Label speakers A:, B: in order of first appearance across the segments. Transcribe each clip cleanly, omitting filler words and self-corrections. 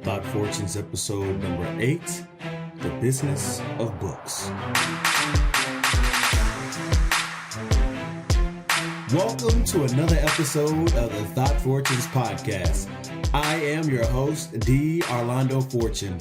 A: Thought Fortunes episode number 8, The Business of Books. Welcome to another episode of the Thought Fortunes podcast. I am your host, D. Orlando Fortune.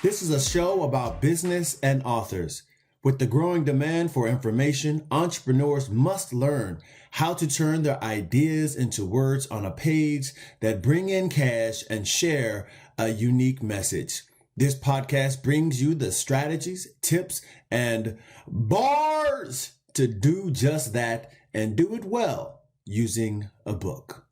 A: This is a show about business and authors. With the growing demand for information, entrepreneurs must learn how to turn their ideas into words on a page that bring in cash and share a unique message. This podcast brings you the strategies, tips, and bars to do just that and do it well using a book.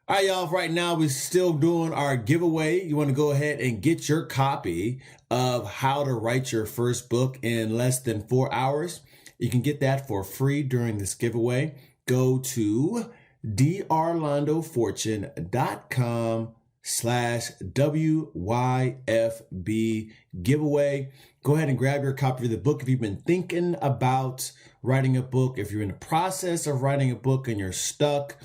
A: All right, y'all, right now we're still doing our giveaway. You want to go ahead and get your copy of How to Write Your First Book in Less Than 4 Hours. You can get that for free during this giveaway. Go to dorlandofortune.com/WYFB giveaway. Go ahead and grab your copy of the book. If you've been thinking about writing a book, if you're in the process of writing a book and you're stuck,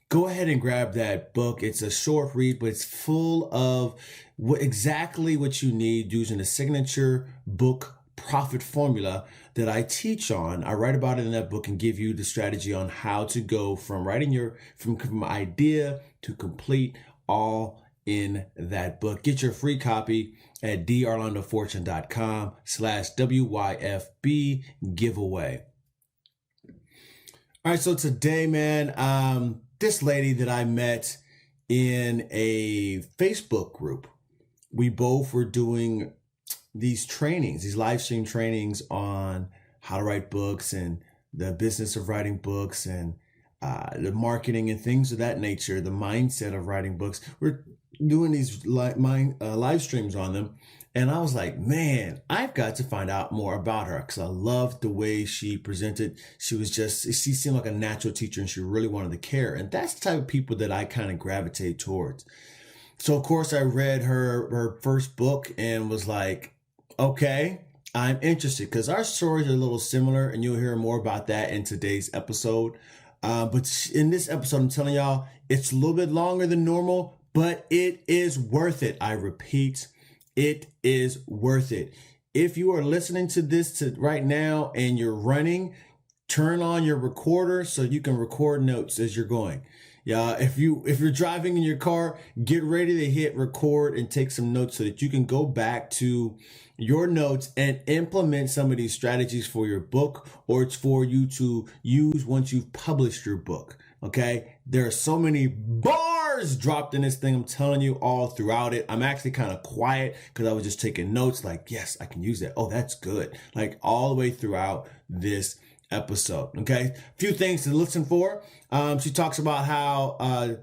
A: go ahead and grab that book. It's a short read, but it's full of exactly what you need using the signature book profit formula that I teach on. I write about it in that book and give you the strategy on how to go from writing from idea to complete, all in that book. Get your free copy at dorlandofortune.com/WYFB giveaway. All right, so today, man, this lady that I met in a Facebook group, we both were doing these trainings, these live stream trainings on how to write books and the business of writing books and the marketing and things of that nature, the mindset of writing books. We're doing these live streams on them. And I was like, man, I've got to find out more about her because I loved the way she presented. She seemed like a natural teacher and she really wanted to care. And that's the type of people that I kind of gravitate towards. So, of course, I read her first book and was like, okay, I'm interested because our stories are a little similar and you'll hear more about that in today's episode. But in this episode, I'm telling y'all, it's a little bit longer than normal, but it is worth it. I repeat, it is worth it. If you are listening to this right now and you're running, turn on your recorder so you can record notes as you're going. Yeah, if you're driving in your car, get ready to hit record and take some notes so that you can go back to your notes and implement some of these strategies for your book, or it's for you to use once you've published your book. Okay, there are so many bars dropped in this thing. I'm telling you, all throughout it. I'm actually kind of quiet because I was just taking notes like, yes, I can use that. Oh, that's good. Like all the way throughout this episode. Okay, a few things to listen for. She talks about how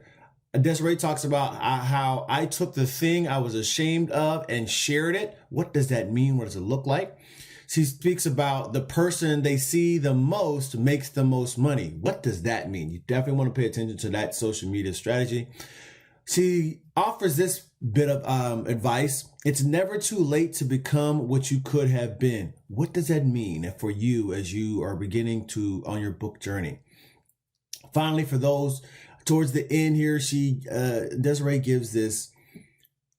A: Desiree talks about how I took the thing I was ashamed of and shared it. What does that mean? What does it look like? She speaks about the person they see the most makes the most money. What does that mean? You definitely want to pay attention to that social media strategy. She offers this bit of advice. It's never too late to become what you could have been. What does that mean for you as you are beginning on your book journey? Finally, for those towards the end here, Desiree gives this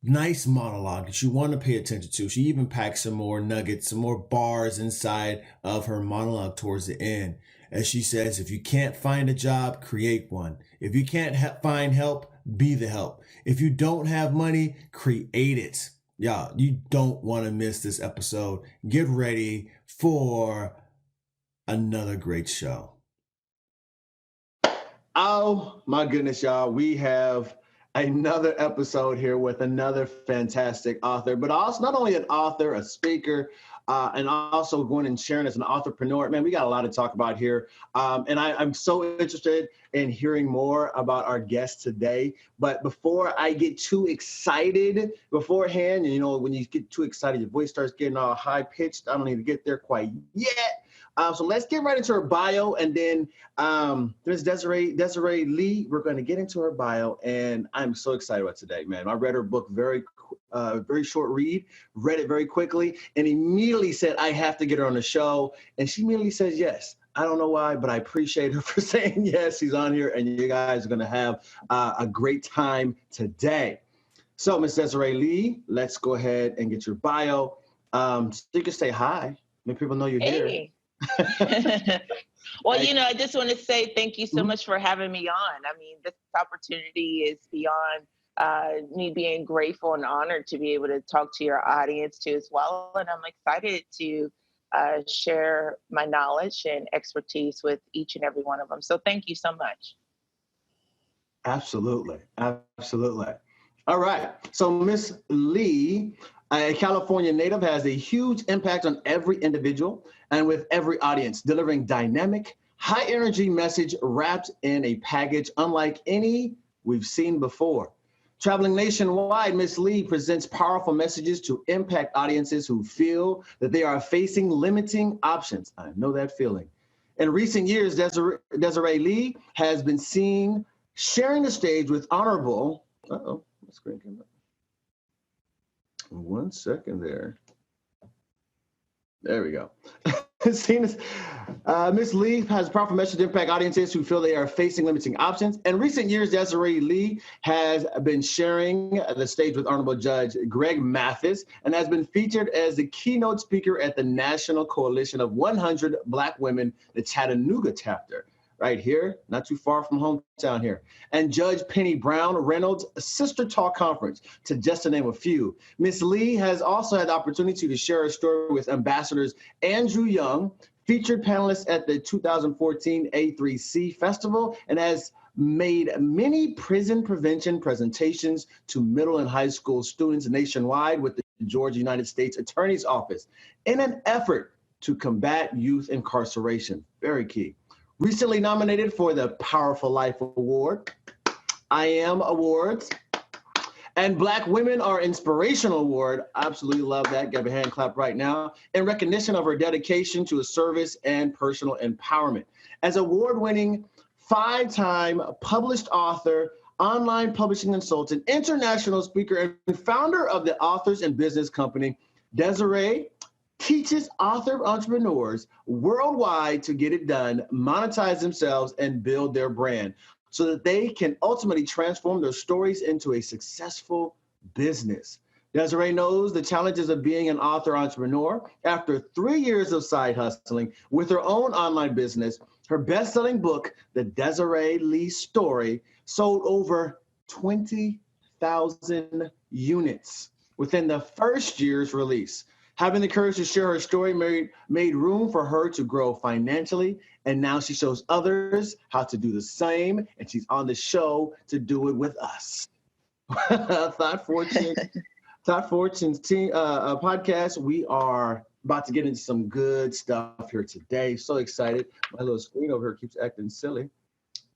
A: nice monologue that you want to pay attention to. She even packs some more nuggets, some more bars inside of her monologue towards the end. As she says, if you can't find a job, create one. If you can't find help, be the help. If you don't have money, create it. Yeah, you don't want to miss this episode. Get ready for another great show. Oh my goodness, y'all. We have another episode here with another fantastic author, but also not only an author, a speaker, and also going and sharing as an entrepreneur. Man, we got a lot to talk about here. And I'm so interested in hearing more about our guest today. But before I get too excited beforehand, and you know, when you get too excited, your voice starts getting all high pitched. I don't need to get there quite yet. So let's get right into her bio, and then there's Desiree Lee. We're going to get into her bio, and I'm so excited about today, man. I read her book very short read, read it very quickly, and immediately said, I have to get her on the show, and she immediately says yes. I don't know why, but I appreciate her for saying yes. She's on here, and you guys are going to have a great time today. So, Miss Desiree Lee, let's go ahead and get your bio. So you can say hi. Let people know you're here.
B: Hey. Well,
A: Hey.
B: I just want to say thank you so
A: Mhm.
B: much for having me on. I mean, this opportunity is beyond me being grateful and honored to be able to talk to your audience too as well. And I'm excited to share my knowledge and expertise with each and every one of them. So thank you so much.
A: Absolutely. Absolutely. All right. So, Miss Lee, a California native, has a huge impact on every individual and with every audience, delivering dynamic, high energy message wrapped in a package unlike any we've seen before. Traveling nationwide, Miss Lee presents powerful messages to impact audiences who feel that they are facing limiting options. I know that feeling. In recent years, Desiree Lee has been seen sharing the stage with honorable. My screen came up. 1 second there. There we go. Miss Lee has a powerful message to impact audiences who feel they are facing limiting options. In recent years, Desiree Lee has been sharing the stage with Honorable Judge Greg Mathis and has been featured as the keynote speaker at the National Coalition of 100 Black Women, the Chattanooga chapter, right here, not too far from hometown here, and Judge Penny Brown Reynolds' Sister Talk Conference, to just to name a few. Miss Lee has also had the opportunity to share her story with Ambassadors Andrew Young, featured panelist at the 2014 A3C Festival, and has made many prison prevention presentations to middle and high school students nationwide with the Georgia United States Attorney's Office in an effort to combat youth incarceration. Very key. Recently nominated for the Powerful Life Award, I Am Awards, and Black Women Are Inspirational Award. Absolutely love that. Give a hand clap right now. In recognition of her dedication to a service and personal empowerment. As award-winning 5-time published author, online publishing consultant, international speaker, and founder of the Authors and Business Company, Desiree teaches author entrepreneurs worldwide to get it done, monetize themselves, and build their brand so that they can ultimately transform their stories into a successful business. Desiree knows the challenges of being an author entrepreneur. After 3 years of side hustling with her own online business, her best-selling book, The Desiree Lee Story, sold over 20,000 units within the first year's release. Having the courage to share her story made room for her to grow financially, and now she shows others how to do the same, and she's on the show to do it with us. Thought Fortune's podcast. We are about to get into some good stuff here today. So excited. My little screen over here keeps acting silly,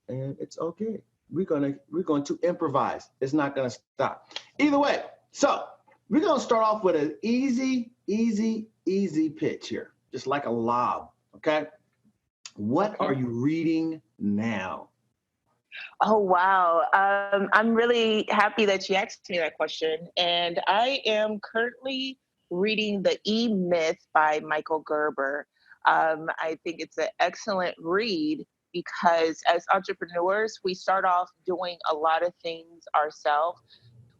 A: and it's okay. We're going to improvise. It's not going to stop. Either way, so we're going to start off with an easy pitch here, just like a lob, okay? What are you reading now?
B: Oh, wow. I'm really happy that you asked me that question. And I am currently reading The E-Myth by Michael Gerber. I think it's an excellent read because as entrepreneurs, we start off doing a lot of things ourselves.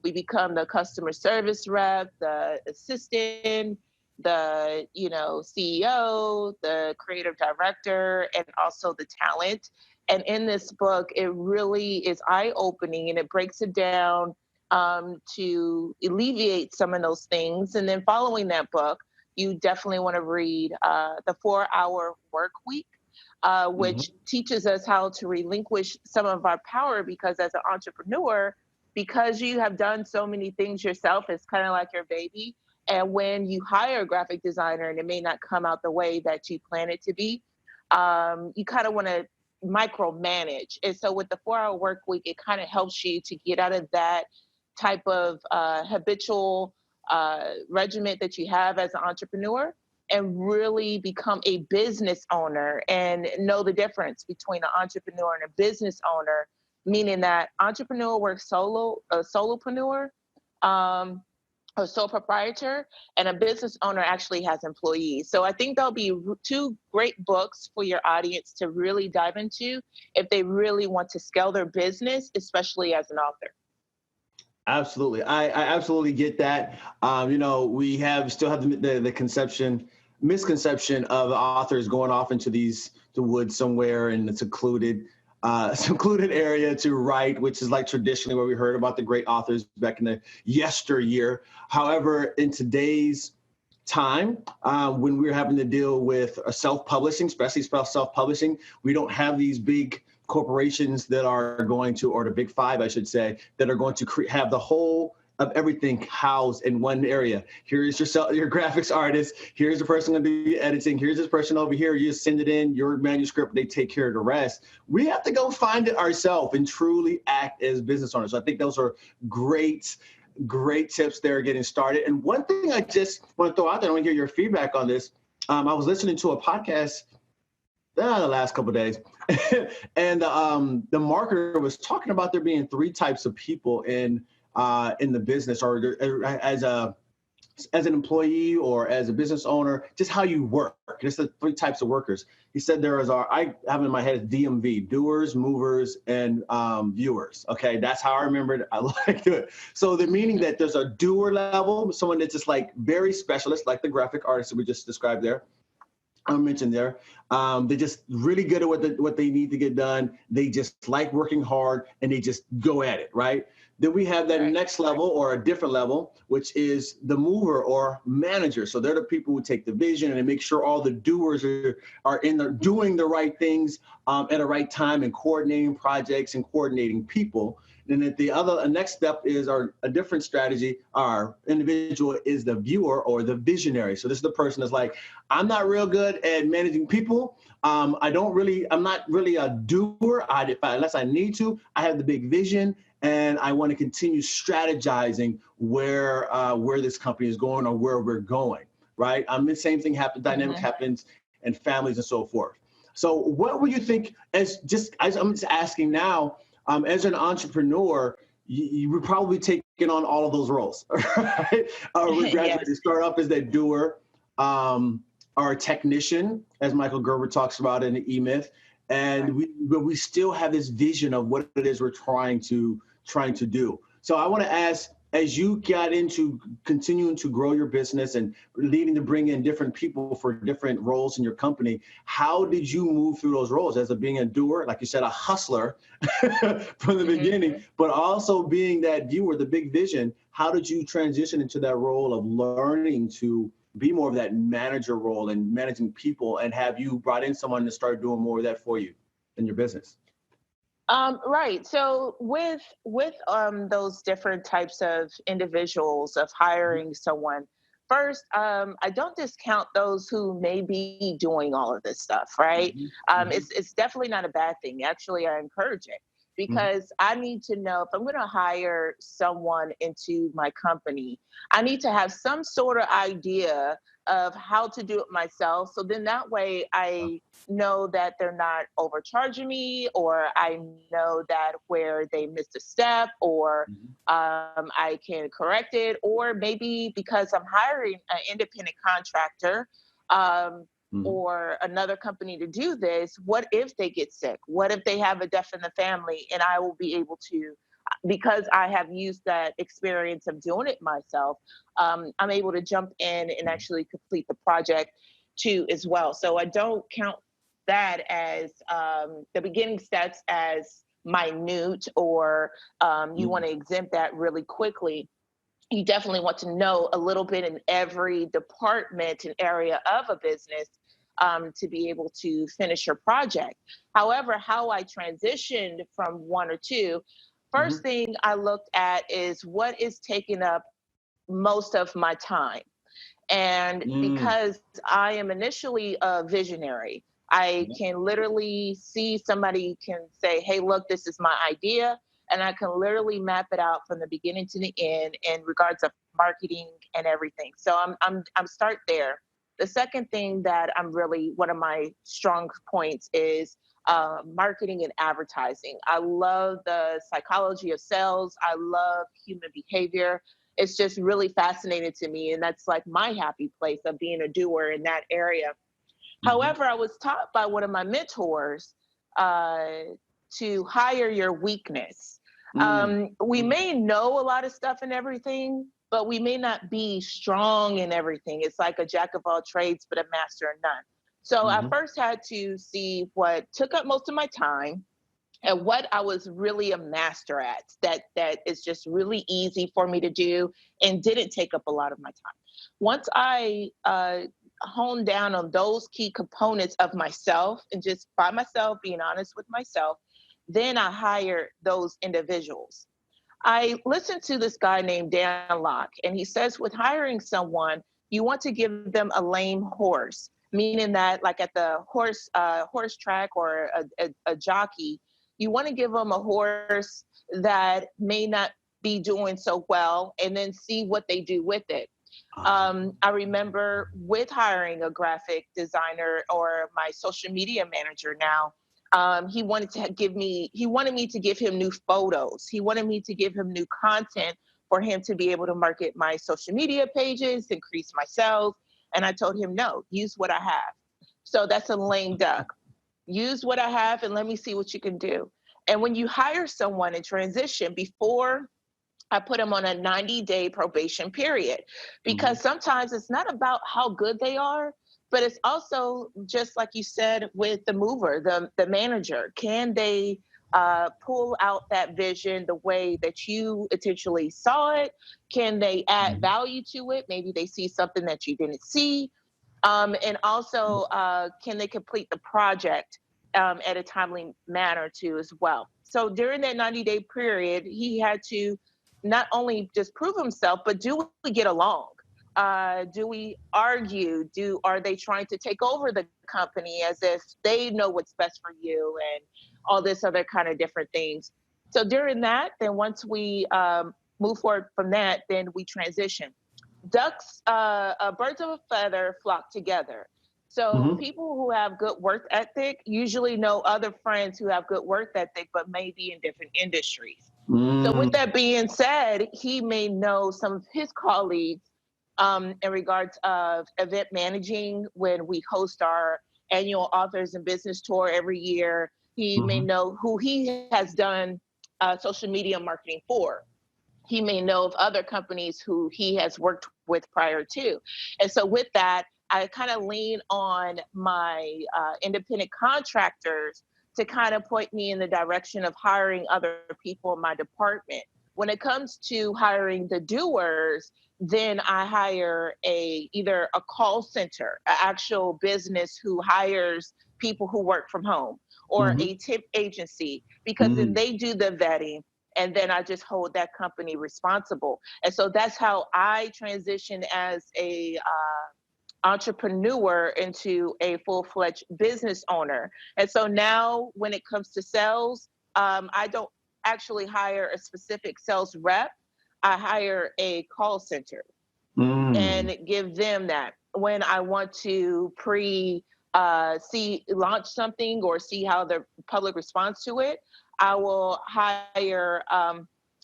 B: We become the customer service rep, the assistant, the CEO, the creative director, and also the talent. And in this book, it really is eye-opening, and it breaks it down to alleviate some of those things. And then following that book, you definitely want to read The 4-Hour Work Week, which teaches us how to relinquish some of our power, because as an entrepreneur, because you have done so many things yourself, it's kind of like your baby. And when you hire a graphic designer and it may not come out the way that you plan it to be, you kind of want to micromanage. And so with the 4-Hour Work Week, it kind of helps you to get out of that type of habitual regiment that you have as an entrepreneur and really become a business owner and know the difference between an entrepreneur and a business owner, meaning that entrepreneur works solo, a solopreneur, a sole proprietor, and a business owner actually has employees. So I think there'll be 2 great books for your audience to really dive into if they really want to scale their business, especially as an author.
A: Absolutely. I absolutely get that. We still have the misconception of the authors going off into the woods somewhere in a secluded, secluded area to write, which is like traditionally where we heard about the great authors back in the yesteryear. However, in today's time, when we're having to deal with self-publishing, especially self-publishing, we don't have these big corporations that are going to, or the big five, I should say, that are going to have the whole of everything housed in one area. Here's your graphics artist. Here's the person going to be editing. Here's this person over here. You just send it in, your manuscript, they take care of the rest. We have to go find it ourselves and truly act as business owners. So I think those are great tips there getting started. And one thing I just want to throw out there, I want to hear your feedback on this. I was listening to a podcast the last couple of days, and the marketer was talking about there being three types of people in the business, or as an employee or as a business owner, just how you work. Just the three types of workers. He said I have in my head DMV, doers, movers, and viewers. Okay, that's how I remembered it. I like it. So the meaning that there's a doer level, someone that's just like very specialist, like the graphic artist that we just described there. I mentioned there. They're just really good at what they need to get done. They just like working hard and they just go at it, right? Then we have that next level or a different level, which is the mover or manager. So they're the people who take the vision and they make sure all the doers are in there doing the right things at the right time and coordinating projects and coordinating people. Then at the next step is a different strategy. Our individual is the viewer or the visionary. So this is the person that's like, I'm not real good at managing people. I'm not really a doer. Unless I need to, I have the big vision and I want to continue strategizing where this company is going or where we're going, right? The same thing happens, dynamic happens in families and so forth. So what would you think, as I'm just asking now, as an entrepreneur, you would probably take on all of those roles, right?
B: Yes.
A: You start off as that doer, or a technician, as Michael Gerber talks about in the E-Myth, and we still have this vision of what it is we're trying to do. So I want to ask, as you got into continuing to grow your business and needing to bring in different people for different roles in your company, how did you move through those roles as being a doer, like you said, a hustler from the beginning, but also being that viewer, the big vision? How did you transition into that role of learning to be more of that manager role and managing people, and have you brought in someone to start doing more of that for you in your business?
B: Right. So with those different types of individuals of hiring someone, first, I don't discount those who may be doing all of this stuff. Right. It's definitely not a bad thing. Actually, I encourage it because I need to know if I'm going to hire someone into my company, I need to have some sort of idea of how to do it myself. So then that way I know that they're not overcharging me, or I know that where they missed a step, or I can correct it, or maybe because I'm hiring an independent contractor, or another company to do this, what if they get sick? What if they have a death in the family? And I will be able to, because I have used that experience of doing it myself, I'm able to jump in and actually complete the project too as well. So I don't count that as the beginning steps as minute, or you want to exempt that really quickly. You definitely want to know a little bit in every department and area of a business to be able to finish your project. However, how I transitioned from one or two, first thing I looked at is what is taking up most of my time. And because I am initially a visionary, I can literally see somebody can say, hey, look, this is my idea. And I can literally map it out from the beginning to the end in regards of marketing and everything. So I'm start there. The second thing that I'm really, one of my strong points is marketing and advertising. I love the psychology of sales. I love human behavior. It's just really fascinating to me. And that's like my happy place of being a doer in that area. However, I was taught by one of my mentors to hire your weakness. We may know a lot of stuff and everything, but we may not be strong in everything. It's like a jack of all trades, but a master of none. So I
A: Mm-hmm.
B: first had to see what took up most of my time and what I was really a master at, that is just really easy for me to do and didn't take up a lot of my time. Once I honed down on those key components of myself and just by myself, being honest with myself, then I hired those individuals. I listened to this guy named Dan Locke, and he says with hiring someone, you want to give them a lame horse, meaning that like at the horse track or a jockey, you want to give them a horse that may not be doing so well, and then see what they do with it. I remember with hiring a graphic designer or my social media manager now, he wanted me to give him new photos. He wanted me to give him new content for him to be able to market my social media pages, increase my sales. And I told him, no, use what I have. So that's a lame duck. Use what I have and let me see what you can do. And when you hire someone in transition, before I put them on a 90-day probation period,
A: Mm-hmm.
B: because sometimes it's not about how good they are, but it's also just like you said with the mover, the manager. Can they pull out that vision the way that you intentionally saw it? Can they add value to it? Maybe they see something that you didn't see. And also, can they complete the project at a timely manner too as well? So during that 90-day period, he had to not only just prove himself, but do we get along? Do we argue? Are they trying to take over the company as if they know what's best for you and all this other kind of different things? So during that, then once we move forward from that, then we transition. Birds of a feather flock together. So
A: Mm-hmm.
B: people who have good work ethic usually know other friends who have good work ethic, but maybe in different industries. So with
A: Mm-hmm.
B: that being said, he may know some of his colleagues in regards of event managing when we host our annual authors and business tour every year. He may
A: Mm-hmm.
B: know who he has done social media marketing for. He may know of other companies who he has worked with prior to. And so with that, I kind of lean on my independent contractors to kind of point me in the direction of hiring other people in my department. When it comes to hiring the doers, then I hire either a call center, an actual business who hires people who work from home, or
A: Mm-hmm.
B: a tip agency, because then they do the vetting and then I just hold that company responsible. And so that's how I transition as a entrepreneur into a full-fledged business owner. And so now when it comes to sales, I don't actually hire a specific sales rep. I hire a call center
A: Mm-hmm.
B: and give them that. When I want to see launch something or see how the public responds to it, I will hire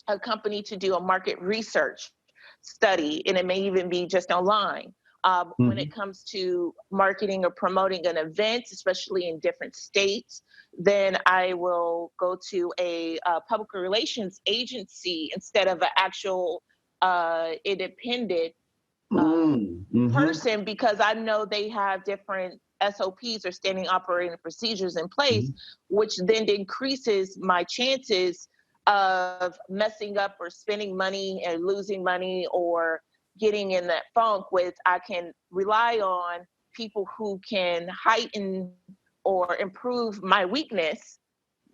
B: a company to do a market research study, and it may even be just online. When
A: Mm-hmm.
B: it comes to marketing or promoting an event, especially in different states, then I will go to a public relations agency instead of an actual independent
A: Mm-hmm.
B: person, because I know they have different SOPs or standing operating procedures in place, which then increases my chances of messing up or spending money and losing money or getting in that funk. With I can rely on people who can heighten or improve my weakness,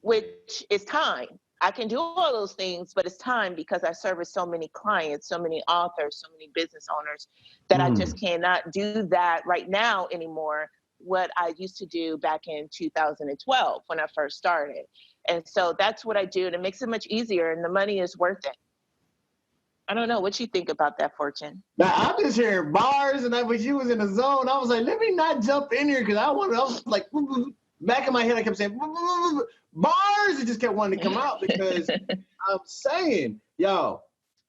B: which is time. I can do all those things, but it's time, because I service so many clients, so many authors, so many business owners, that I just
A: Mm-hmm.
B: cannot do that right now anymore. What I used to do back in 2012 when I first started. And so that's what I do. And it makes it much easier, and the money is worth it. I don't know what you think about that, Fortune.
A: Now I'm just hearing bars, and when she was in the zone, I was like, let me not jump in here because I wanted. I was like, back in my head, I kept saying bars. It just kept wanting to come out because I'm saying, yo,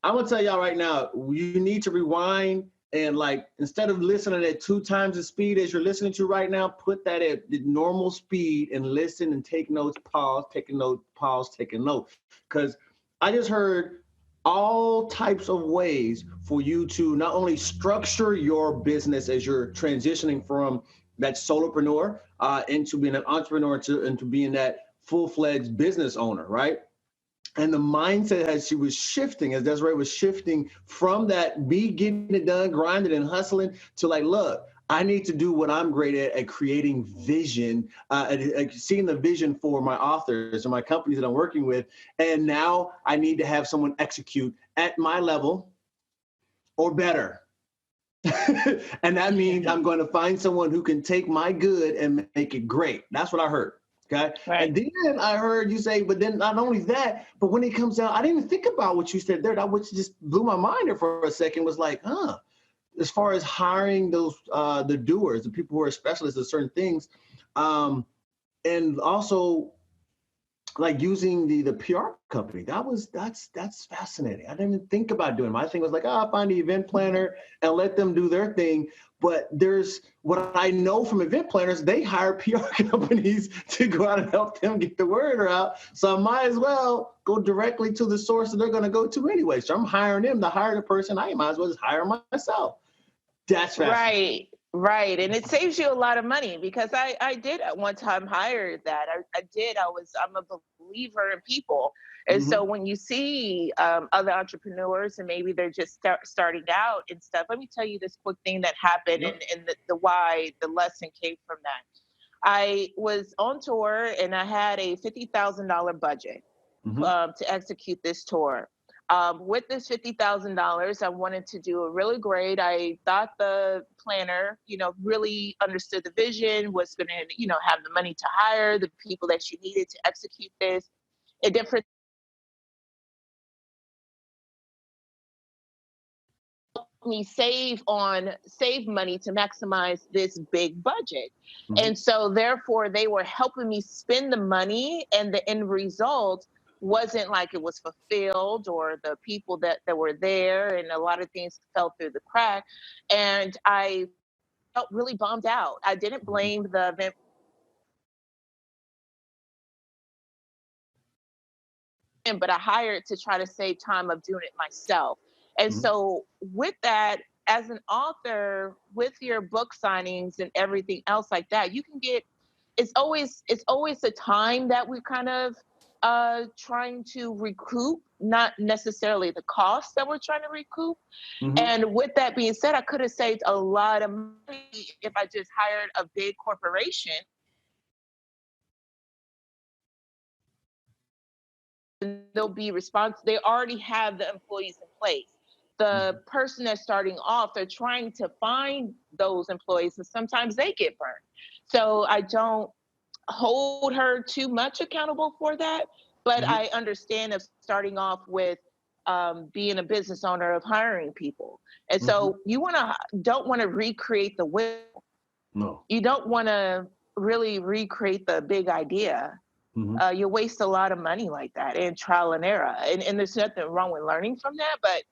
A: I'm gonna tell y'all right now, you need to rewind and like instead of listening at 2 times the speed as you're listening to right now, put that at the normal speed and listen and take notes, pause, take a note, pause, take a note. Because I just heard all types of ways for you to not only structure your business as you're transitioning from that solopreneur into being an entrepreneur into being that full-fledged business owner, right? And the mindset as she was shifting, as Desiree was shifting from that me getting it done, grinding and hustling to like, look, I need to do what I'm great at creating vision, seeing the vision for my authors and my companies that I'm working with. And now I need to have someone execute at my level or better. And that means I'm going to find someone who can take my good and make it great. That's what I heard. Okay.
B: Right.
A: And then I heard you say, but then not only that, but when it comes out, I didn't even think about what you said there. That which just blew my mind there for a second was like, as far as hiring those the doers, the people who are specialists at certain things, and also like using the PR company. That's fascinating. I didn't even think about doing it. My thing was like, I'll find the event planner and let them do their thing. But there's what I know from event planners, they hire PR companies to go out and help them get the word out. So I might as well go directly to the source that they're going to go to anyway. So I'm hiring them to hire the person. I might as well just hire myself. That's fascinating.
B: Right, right. And it saves you a lot of money because I did at one time hire that. I did. I'm a believer in people. And so
A: Mm-hmm.
B: when you see other entrepreneurs and maybe they're just starting out and stuff, let me tell you this quick thing that happened
A: Yep.
B: and the why the lesson came from that. I was on tour and I had a $50,000 budget
A: Mm-hmm.
B: to execute this tour. With this $50,000, I wanted to do a really great. I thought the planner, really understood the vision, was going to, have the money to hire the people that she needed to execute this. It different me save money to maximize this big budget.
A: Mm-hmm.
B: And so therefore they were helping me spend the money and the end result wasn't like it was fulfilled or the people that were there and a lot of things fell through the crack. And I felt really bummed out. I didn't blame the event, but I hired to try to save time of doing it myself. And
A: Mm-hmm.
B: so with that, as an author, with your book signings and everything else like that, you can get it's always the time that we're kind of trying to recoup, not necessarily the cost that we're trying to recoup.
A: Mm-hmm.
B: And with that being said, I could have saved a lot of money if I just hired a big corporation. They'll be responsible. They already have the employees in place. The person that's starting off, they're trying to find those employees, and sometimes they get burned. So I don't hold her too much accountable for that, but
A: Mm-hmm.
B: I understand of starting off with being a business owner of hiring people. And
A: Mm-hmm.
B: so you don't want to recreate the wheel.
A: No.
B: You don't want to really recreate the big idea.
A: Mm-hmm.
B: You waste a lot of money like that and trial and error. And there's nothing wrong with learning from that, but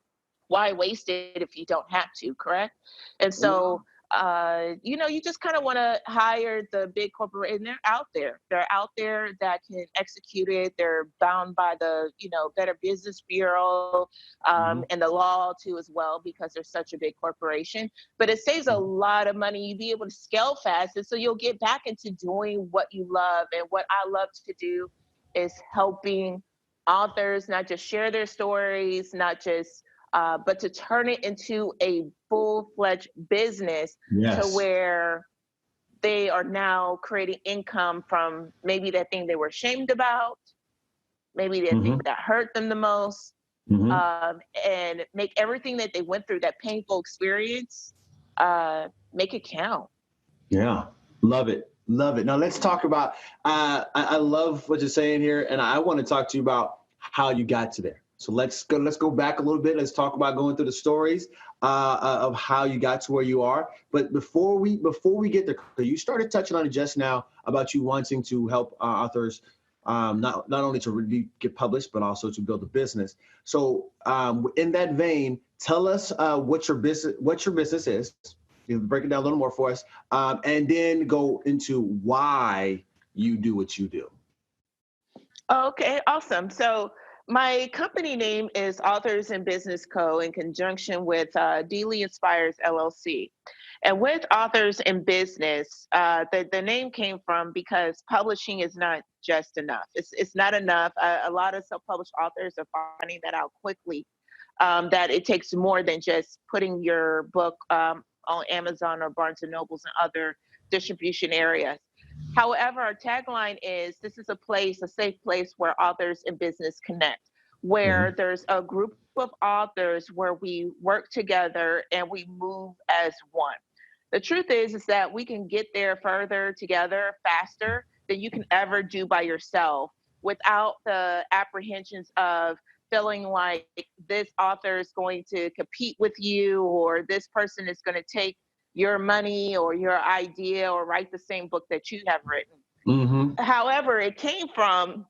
B: why waste it if you don't have to, correct? And so, you just kind of want to hire the big corporation. They're out there. They're out there that can execute it. They're bound by the, Better Business Bureau
A: Mm-hmm.
B: and the law too as well because they're such a big corporation. But it saves a lot of money. You'll be able to scale fast, and so you'll get back into doing what you love. And what I love to do is helping authors not just share their stories, not just but to turn it into a full-fledged business to
A: Yes.
B: where they are now creating income from maybe that thing they were ashamed about, maybe that thing
A: Mm-hmm.
B: that hurt them the most,
A: Mm-hmm.
B: and make everything that they went through, that painful experience, make it count.
A: Yeah. Love it. Love it. Now let's talk about. I love what you're saying here, and I want to talk to you about how you got to there. So let's go. Let's go back a little bit. Let's talk about going through the stories of how you got to where you are. But before we get there, 'cause you started touching on it just now about you wanting to help authors not only to really get published but also to build a business. So in that vein, tell us what your business is. You break it down a little more for us, and then go into why you do what you do.
B: Okay, awesome. So My company name is Authors and Business Co. in conjunction with Dealey Inspires LLC. And with Authors in Business, the name came from because publishing is not just enough. It's not enough. A lot of self-published authors are finding that out quickly, that it takes more than just putting your book on Amazon or Barnes and Nobles and other distribution areas. However, our tagline is this is a place, a safe place where authors and business connect, where
A: Hmm.
B: there's a group of authors where we work together and we move as one. The truth is that we can get there further together faster than you can ever do by yourself without the apprehensions of feeling like this author is going to compete with you or this person is going to take your money or your idea or write the same book that you have written.
A: Hmm.
B: However, it came from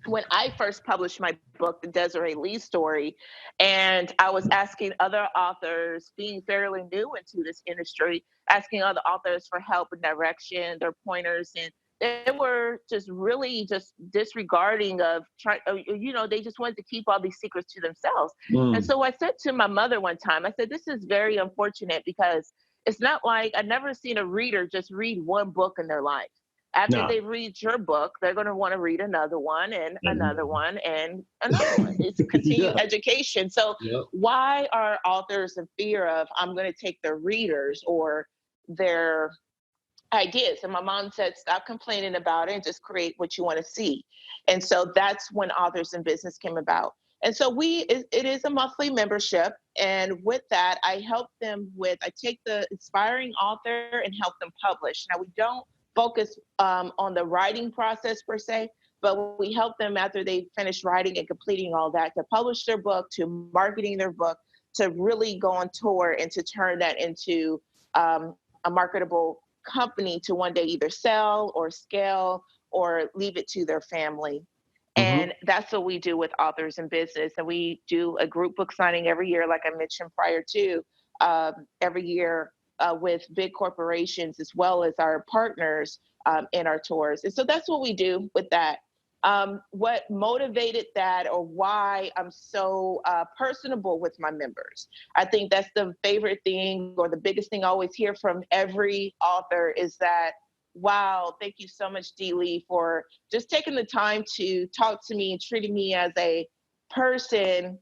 B: when I first published my book, The Desiree Lee Story, and I was asking other authors, being fairly new into this industry, asking other authors for help and direction, their pointers, and they were just really just disregarding of trying, they just wanted to keep all these secrets to themselves. And
A: Mm.
B: so I said to my mother one time, I said, this is very unfortunate because it's not like I've never seen a reader just read one book in their life. After
A: No.
B: they read your book, they're going to want to read another one and another
A: And-
B: one and another one. It's continued
A: yeah.
B: education. So,
A: Yep.
B: why are authors in fear of, I'm going to take their readers or their ideas? And my mom said, stop complaining about it and just create what you want to see. And so that's when Authors in Business came about. And so it is a monthly membership. And with that, I take the inspiring author and help them publish. Now, we don't focus on the writing process per se, but we help them after they finish writing and completing all that to publish their book, to marketing their book, to really go on tour and to turn that into a marketable company to one day either sell or scale or leave it to their family.
A: Hmm.
B: And that's what we do with Authors in Business. And we do a group book signing every year, like I mentioned prior to, every year with big corporations as well as our partners in our tours. And so that's what we do with that. What motivated that or why I'm so personable with my members. I think that's the favorite thing or the biggest thing I always hear from every author is that, wow, thank you so much, Dee Lee, for just taking the time to talk to me and treating me as a person.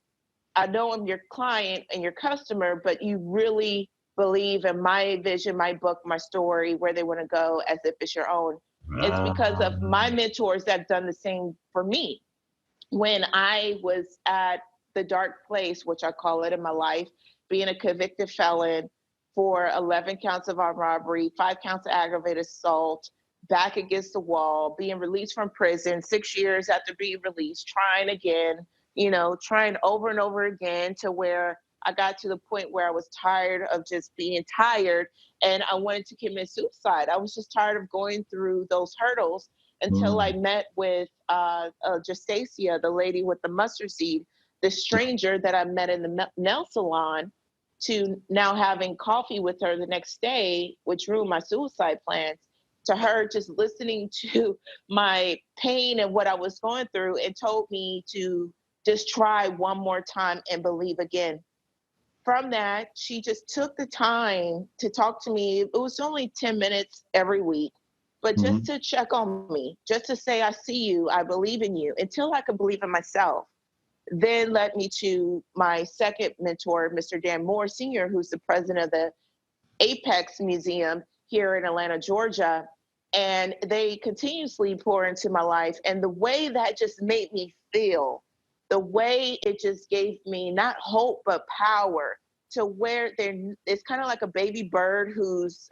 B: I know I'm your client and your customer, but you really believe in my vision, my book, my story, where they want to go as if it's your own. It's because of my mentors that have done the same for me. When I was at the dark place, which I call it in my life, being a convicted felon for 11 counts of armed robbery, 5 counts of aggravated assault, back against the wall, being released from prison 6 years after being released, trying again, trying over and over again to where I got to the point where I was tired of just being tired and I wanted to commit suicide. I was just tired of going through those hurdles until I
A: Mm.
B: met with Justacia, the lady with the mustard seed, the stranger that I met in the nail salon, to now having coffee with her the next day, which ruined my suicide plans. To her just listening to my pain and what I was going through and told me to just try one more time and believe again. From that, she just took the time to talk to me. It was only 10 minutes every week, but just
A: Mhm.
B: to check on me, just to say, I see you, I believe in you, until I could believe in myself. Then led me to my second mentor, Mr. Dan Moore Sr., who's the president of the Apex Museum here in Atlanta, Georgia. And they continuously pour into my life. And the way that just made me feel, the way it just gave me not hope, but power to where it's kind of like a baby bird who's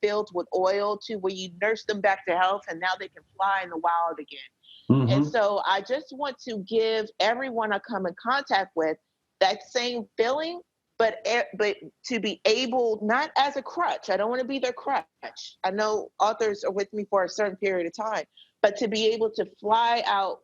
B: filled with oil to where you nurse them back to health and now they can fly in the wild again. And
A: Mhm.
B: so I just want to give everyone I come in contact with that same feeling, but to be able, not as a crutch. I don't want to be their crutch. I know authors are with me for a certain period of time, but to be able to fly out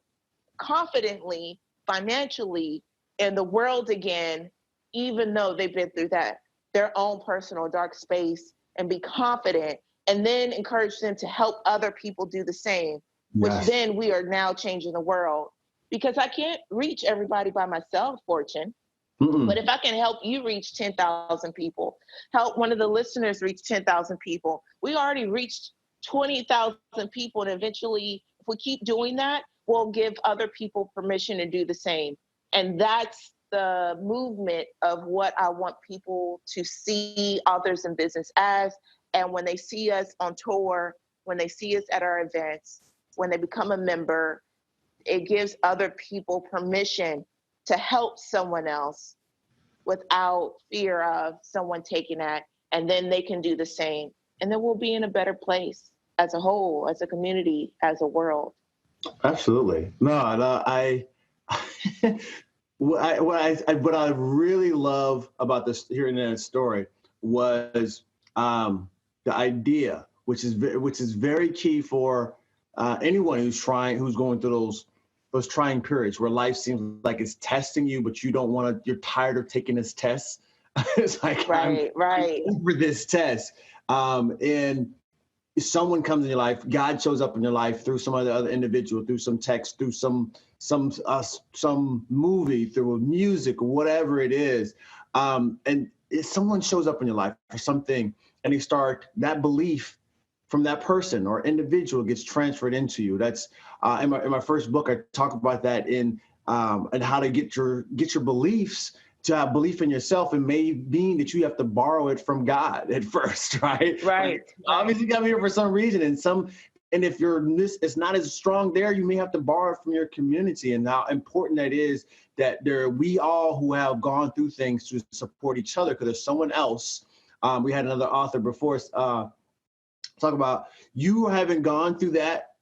B: confidently, financially, in the world again, even though they've been through that, their own personal dark space, and be confident, and then encourage them to help other people do the same, which
A: Yes.
B: then we are now changing the world. because I can't reach everybody by myself, Fortune. But
A: Mm-mm.
B: if I can help you reach 10,000 people, help one of the listeners reach 10,000 people, we already reached 20,000 people. And eventually, if we keep doing that, we'll give other people permission to do the same. And that's the movement of what I want people to see authors in business as. And when they see us on tour, when they see us at our events, when they become a member, it gives other people permission to help someone else without fear of someone taking that, and then they can do the same. And then we'll be in a better place as a whole, as a community, as a world.
A: Absolutely. No, no, what I really love about this hearing that story was the idea, which is very key for anyone who's going through those trying periods where life seems like it's testing you, but you don't want to. You're tired of taking this test. It's like I'm
B: Right.
A: over this test, and someone comes in your life, God shows up in your life through some other individual, through some text, through some movie, through music, whatever it is, and if someone shows up in your life for something, and they start that belief from that person or individual gets transferred into you. That's in my first book. I talk about that in and how to get your beliefs to have belief in yourself, and may mean that you have to borrow it from God at first, right?
B: Right.
A: Like, obviously, you got me here for some reason, and if it's not as strong there, you may have to borrow it from your community. And how important that is that we all who have gone through things to support each other, because there's someone else. We had another author before us talk about you haven't gone through that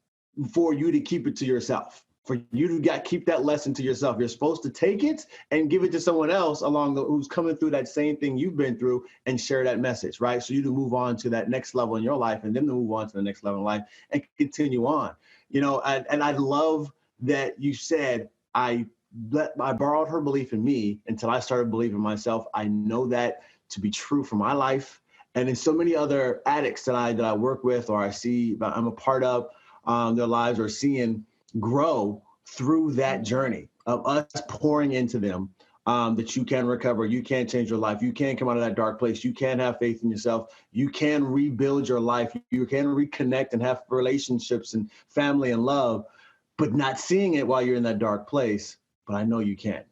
A: for you to keep it to yourself. For you to keep that lesson to yourself. You're supposed to take it and give it to someone else who's coming through that same thing you've been through, and share that message, right? So you to move on to that next level in your life, and them to move on to the next level in life and continue on. And I love that you said, I borrowed her belief in me until I started believing in myself. I know that to be true for my life. And in so many other addicts that I work with, or I see, I'm a part of their lives, or seeing grow through that journey of us pouring into them, that you can recover, you can change your life, you can come out of that dark place, you can have faith in yourself, you can rebuild your life, you can reconnect and have relationships and family and love, but not seeing it while you're in that dark place. But I know you can.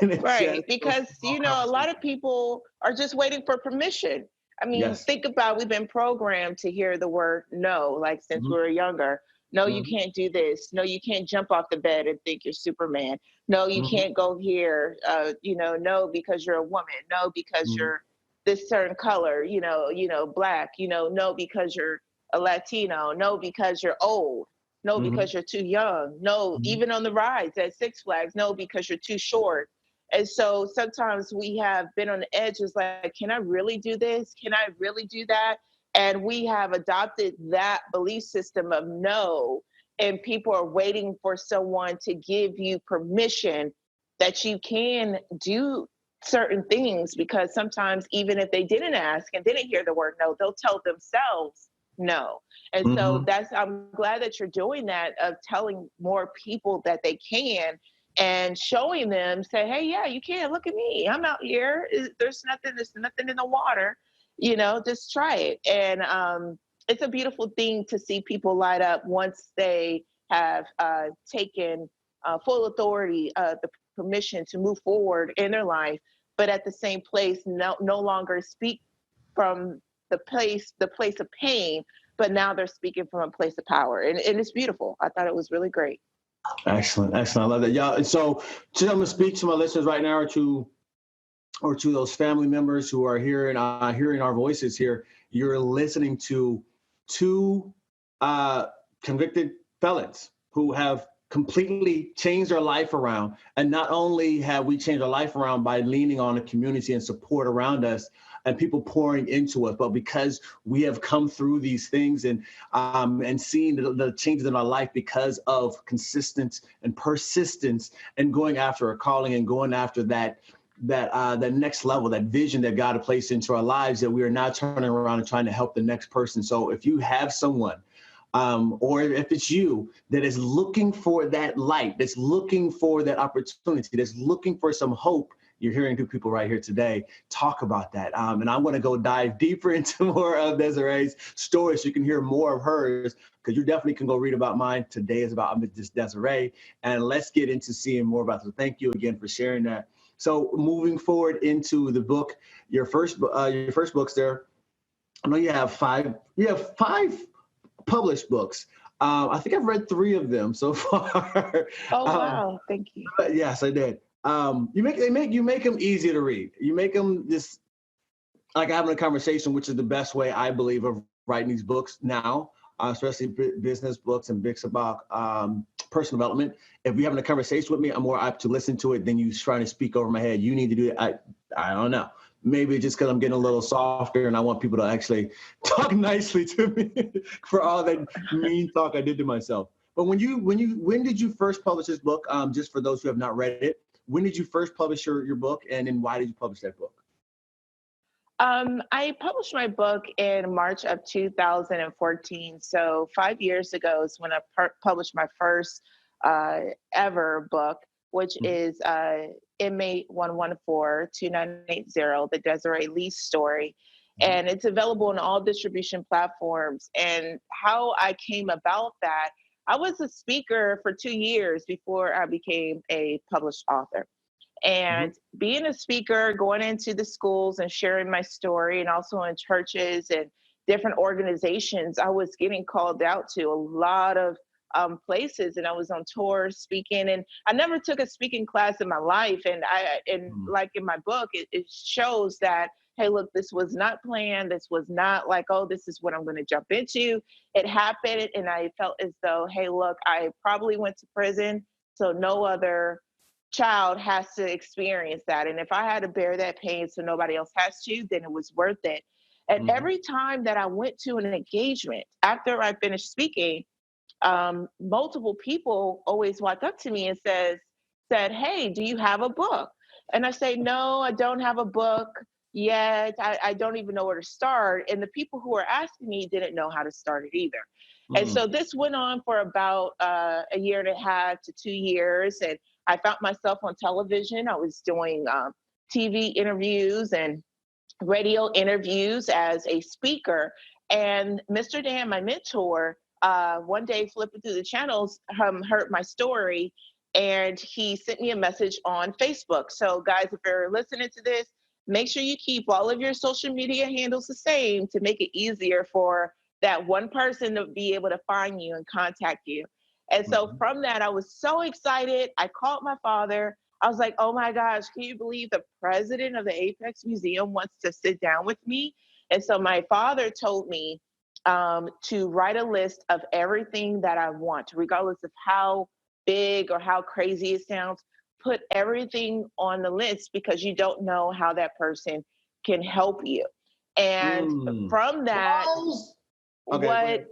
B: Right. Because, a lot of people are just waiting for permission. I mean,
A: Yes.
B: think about, we've been programmed to hear the word no, like since we were younger. No, you can't do this. No, you can't jump off the bed and think you're Superman. No, you can't go here. No, because you're a woman. No, because you're this certain color, black, no, because you're a Latino. No, because you're old. No, because you're too young. No, even on the rides at Six Flags. No, because you're too short. And so sometimes we have been on the edge. It's like, can I really do this? Can I really do that? And we have adopted that belief system of no. And people are waiting for someone to give you permission that you can do certain things, because sometimes even if they didn't ask and didn't hear the word no, they'll tell themselves no. And so I'm glad that you're doing that, of telling more people that they can, and showing them, say, hey, yeah, you can. Look at me. I'm out here. There's nothing in the water. Just try it. And it's a beautiful thing to see people light up once they have taken full authority, the permission to move forward in their life, but at the same place, no longer speak from the place of pain, but now they're speaking from a place of power. And it's beautiful. I thought it was really great.
A: Excellent. I love that. Yeah. So I'm going to speak to my listeners right now, or to those family members who are hearing our voices here. You're listening to two convicted felons who have completely changed their life around. And not only have we changed our life around by leaning on the community and support around us and people pouring into us, but because we have come through these things and seeing the changes in our life because of consistence and persistence and going after a calling and going after that next level, that vision that God has placed into our lives, that we are now turning around and trying to help the next person. So if you have someone
C: or if it's you that is looking for that light, that's looking for that opportunity, that's looking for some hope, you're hearing two people right here today talk about that. And I want to go dive deeper into more of Desiree's story so you can hear more of hers, because you definitely can go read about mine. Today is about just Desiree. And let's get into seeing more about it. So thank you again for sharing that. So moving forward into the book, your first books there, I know you have five. You have five published books. I think I've read three of them so far.
B: Oh, wow. Thank you.
C: Yes, I did. You make them easy to read. You make them just like having a conversation, which is the best way I believe of writing these books now, especially business books and books about personal development. If you're having a conversation with me, I'm more apt to listen to it than you trying to speak over my head. You need to do it. I don't know. Maybe just because I'm getting a little softer and I want people to actually talk nicely to me for all that mean talk I did to myself. But when did you first publish this book? Just for those who have not read it, when did you first publish your book, and then why did you publish that book?
B: I published my book in March of 2014. So 5 years ago is when I published my first ever book, which is Inmate 114-2980, the Desiree Lee story. And it's available on all distribution platforms. And how I came about that, I was a speaker for 2 years before I became a published author. And being a speaker, going into the schools and sharing my story, and also in churches and different organizations, I was getting called out to a lot of places, and I was on tour speaking. And I never took a speaking class in my life. And like in my book, it shows that, hey, look, this was not planned. This was not like, oh, this is what I'm going to jump into. It happened, and I felt as though, hey, look, I probably went to prison, so no other child has to experience that. And if I had to bear that pain so nobody else has to, then it was worth it. And every time that I went to an engagement after I finished speaking, multiple people always walked up to me and said, hey, do you have a book? And I say, no, I don't have a book yet. I don't even know where to start. And the people who were asking me didn't know how to start it either. And so this went on for about a year and a half to 2 years. And I found myself on television. I was doing TV interviews and radio interviews as a speaker. And Mr. Dan, my mentor, one day flipping through the channels, heard my story, and he sent me a message on Facebook. So guys, if you're listening to this, make sure you keep all of your social media handles the same to make it easier for that one person to be able to find you and contact you. And so from that, I was so excited. I called my father. I was like, oh my gosh, can you believe the president of the Apex Museum wants to sit down with me? And so my father told me to write a list of everything that I want, regardless of how big or how crazy it sounds. Put everything on the list, because you don't know how that person can help you. And from that, what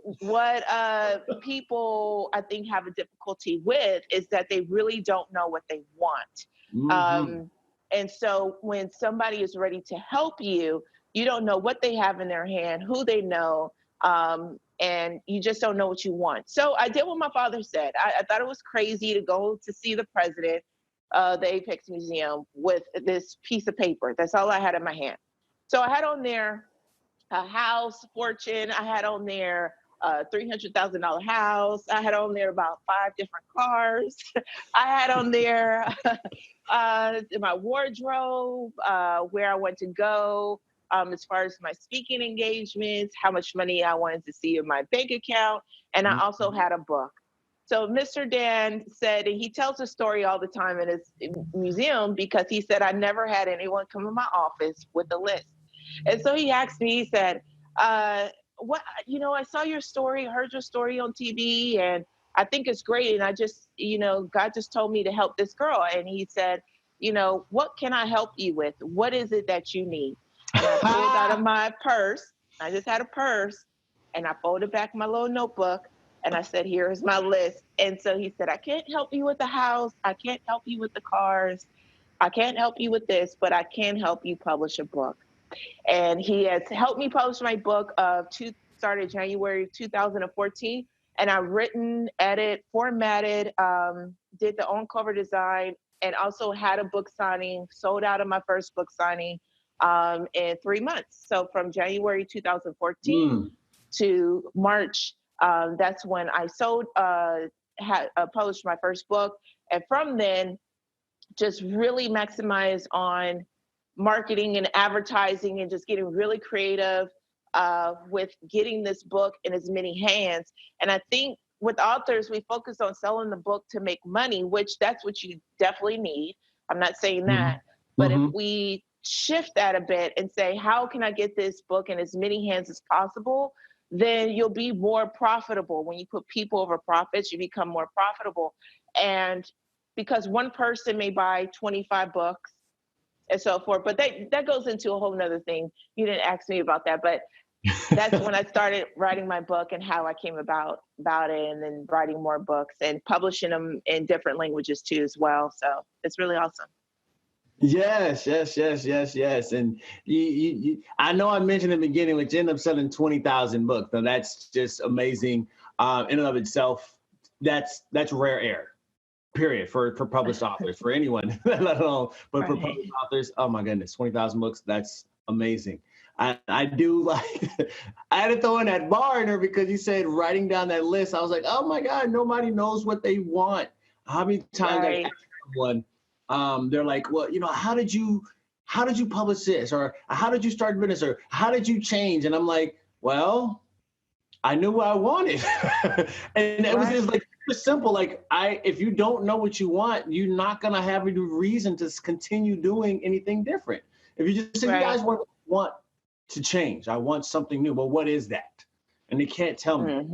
B: people I think have a difficulty with is that they really don't know what they want. And so when somebody is ready to help you, you don't know what they have in their hand, who they know, and you just don't know what you want. So I did what my father said. I thought it was crazy to go to see the president of the Apex Museum with this piece of paper. That's all I had in my hand. So I had on there a house, fortune. I had on there a $300,000 house. I had on there about 5 different cars. I had on there my wardrobe, where I went to go, as far as my speaking engagements, how much money I wanted to see in my bank account. And I also had a book. So Mr. Dan said, and he tells a story all the time in his museum, because he said, I never had anyone come in my office with a list. And so he asked me, he said, I saw your story, heard your story on TV, and I think it's great. And I just, God just told me to help this girl. And he said, what can I help you with? What is it that you need? And I pulled out of my purse. I just had a purse, and I folded back my little notebook, and I said, here's my list. And so he said, I can't help you with the house. I can't help you with the cars. I can't help you with this, but I can help you publish a book. And he has helped me publish my book started January 2014. And I've written, edit, formatted, did the own cover design, and also had a book signing, sold out of my first book signing in 3 months. So from January 2014 to March, that's when I sold, had published my first book. And from then, just really maximize on marketing and advertising and just getting really creative with getting this book in as many hands. And I think with authors, we focus on selling the book to make money, which that's what you definitely need. I'm not saying that. But if we shift that a bit and say, how can I get this book in as many hands as possible? Then you'll be more profitable. When you put people over profits, you become more profitable. And because one person may buy 25 books and so forth, but that goes into a whole nother thing. You didn't ask me about that, but that's when I started writing my book and how I came about it, and then writing more books and publishing them in different languages too as well. So it's really awesome.
C: Yes. And I know I mentioned in the beginning, which ended up selling 20,000 books. Now that's just amazing in and of itself. That's rare air, period, for published authors, for anyone, let alone, but for published authors, oh my goodness, 20,000 books, that's amazing. I do like, I had to throw in that bar in there because you said writing down that list. I was like, oh my God, nobody knows what they want. How many times I asked someone, they're like, well, how did you publish this? Or how did you start business? Or how did you change? And I'm like, well, I knew what I wanted. And it was just like super simple. Like, if you don't know what you want, you're not going to have any reason to continue doing anything different. If you just say, you guys want to change, I want something new. Well, what is that? And they can't tell me.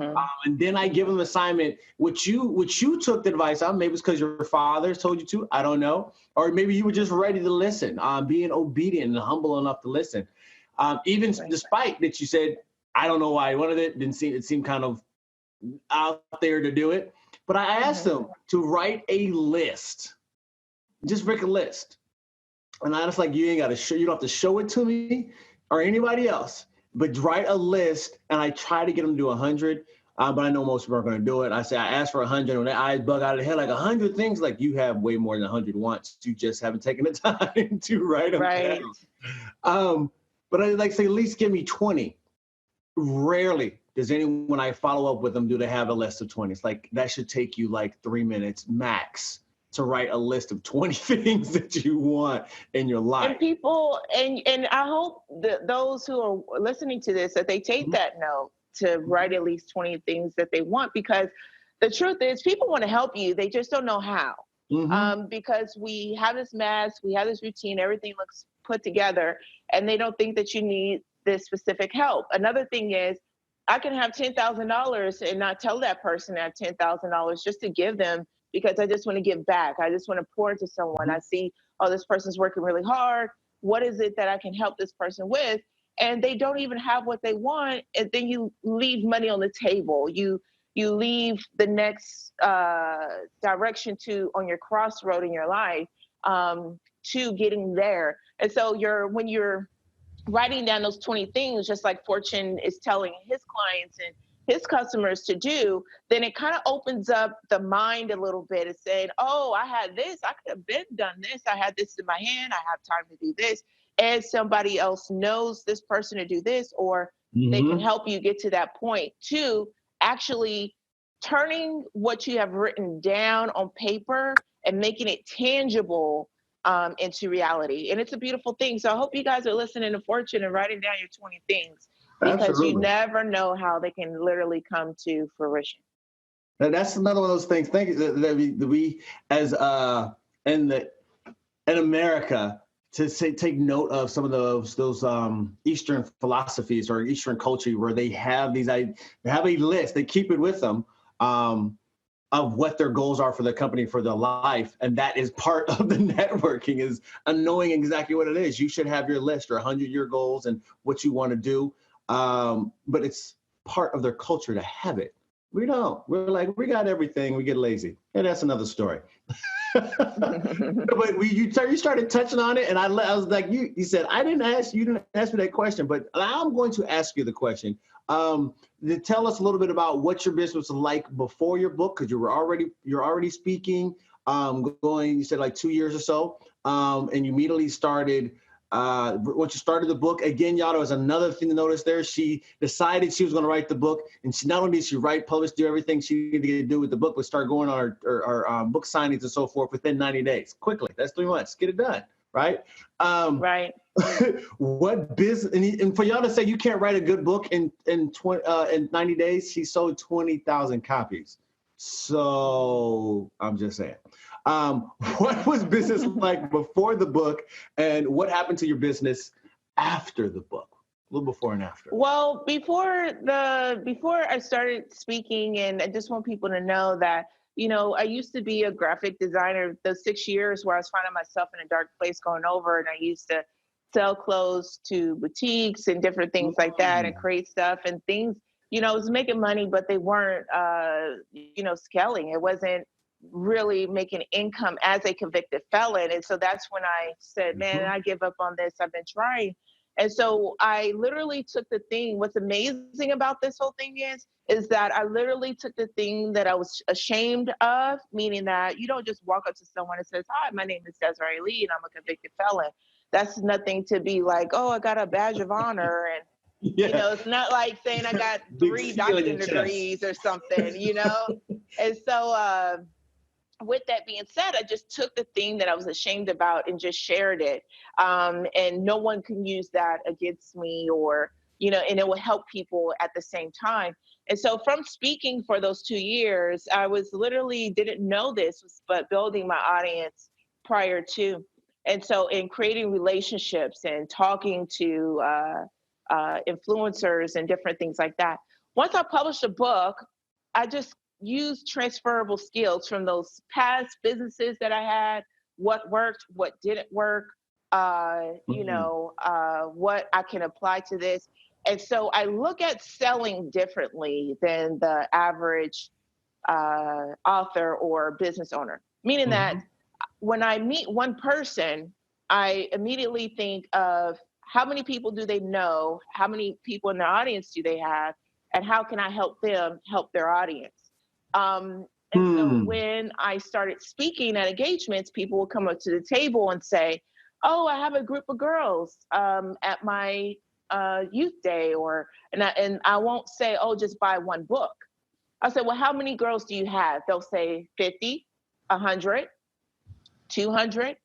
C: And then I give them an assignment, which you took the advice on. Maybe it's because your father told you to, I don't know. Or maybe you were just ready to listen, being obedient and humble enough to listen. Even despite that you said, I don't know why I wanted it, it seemed kind of out there to do it. But I asked them to write a list. Just make a list. And I was like, you don't have to show it to me or anybody else, but write a list. And I try to get them to do 100, but I know most people aren't going to do it. I asked for 100, and their eyes bug out of the head, like 100 things. Like, you have way more than 100 wants. You just haven't taken the time to write them down. But I like say, at least give me 20. Rarely does anyone I follow up with them, do they have a list of 20? It's like, that should take you like 3 minutes max to write a list of 20 things that you want in your life.
B: And people, and I hope that those who are listening to this, that they take that note to write at least 20 things that they want, because the truth is people want to help you. They just don't know how. Because we have this mask, we have this routine, everything looks put together, and they don't think that you need this specific help. Another thing is, I can have $10,000 and not tell that person I have $10,000 just to give them, because I just want to give back. I just want to pour into someone. I see, oh, this person's working really hard. What is it that I can help this person with? And they don't even have what they want. And then you leave money on the table. You leave the next direction on your crossroad in your life to getting there. And so when you're writing down those 20 things, just like Fortune is telling his clients and his customers to do, then it kind of opens up the mind a little bit and saying, oh, I had this, I could have been done this. I had this in my hand. I have time to do this. And somebody else knows this person to do this, or they can help you get to that point to actually turning what you have written down on paper and making it tangible into reality. And it's a beautiful thing. So I hope you guys are listening to Fortune and writing down your 20 things, because you never know how they can literally come to fruition.
C: And that's another one of those things. Thank you that we as in America, to take note of some of those Eastern philosophies or Eastern culture, where they have they have a list, they keep it with them of what their goals are for the company, for their life. And that is part of the networking, is knowing exactly what it is. You should have your list, or 100-year goals and what you want to do. But it's part of their culture to have it. We don't. We're like, we got everything. We get lazy. And that's another story. But you started touching on it, and I was like, you said you didn't ask me that question, but now I'm going to ask you the question. To tell us a little bit about what your business was like before your book, because you're already speaking, you said like 2 years or so, and you immediately started. Once you started the book, again, y'all, there was another thing to notice there. She decided she was going to write the book, and she not only did she write, publish, do everything she needed to do with the book, but start going on our book signings and so forth within 90 days. Quickly, that's 3 months. Get it done, right?
B: Right.
C: What business? And for y'all to say you can't write a good book in 90 days, she sold 20,000 copies. So I'm just saying. What was business like before the book, and what happened to your business after the book? A little before and after.
B: Well, before I started speaking, and I just want people to know that, I used to be a graphic designer. Those 6 years where I was finding myself in a dark place going over, and I used to sell clothes to boutiques and different things like that, and create stuff and things. I was making money, but they weren't, scaling. It wasn't really making income as a convicted felon. And so that's when I said, man, I give up on this. I've been trying. And so I literally took the thing. What's amazing about this whole thing is that I literally took the thing that I was ashamed of, meaning that you don't just walk up to someone and says, hi, my name is Desiree Lee and I'm a convicted felon. That's nothing to be like, oh, I got a badge of honor. And, it's not like saying I got 3 doctorate degrees or something, And so with that being said, I just took the thing that I was ashamed about and just shared it. And no one can use that against me or, and it will help people at the same time. And so from speaking for those 2 years, I was literally didn't know this, but building my audience prior to. And so in creating relationships and talking to influencers and different things like that. Once I published a book, I just used transferable skills from those past businesses that I had, what worked, what didn't work, what I can apply to this. And so I look at selling differently than the average author or business owner, meaning that when I meet one person, I immediately think of how many people do they know, how many people in their audience do they have, and how can I help them help their audience? So when I started speaking at engagements, people will come up to the table and say, oh, I have a group of girls at my youth day, and I won't say, oh, just buy one book. I'll say, well, how many girls do you have? They'll say 50, 100, 200.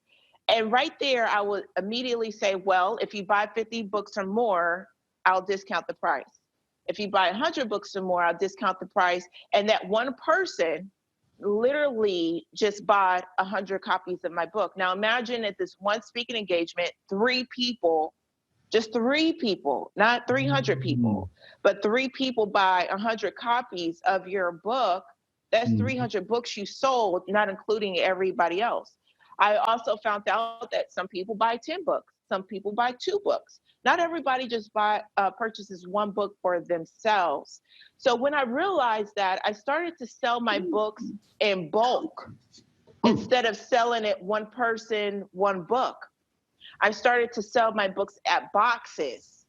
B: And right there, I would immediately say, well, if you buy 50 books or more, I'll discount the price. If you buy 100 books or more, I'll discount the price. And that one person literally just bought 100 copies of my book. Now imagine at this one speaking engagement, 3 people, just 3 people, not 300 people, but 3 people buy 100 copies of your book. That's 300 books you sold, not including everybody else. I also found out that some people buy 10 books, some people buy 2 books. Not everybody just purchases one book for themselves. So when I realized that, I started to sell my books in bulk instead of selling it one person, one book. I started to sell my books at boxes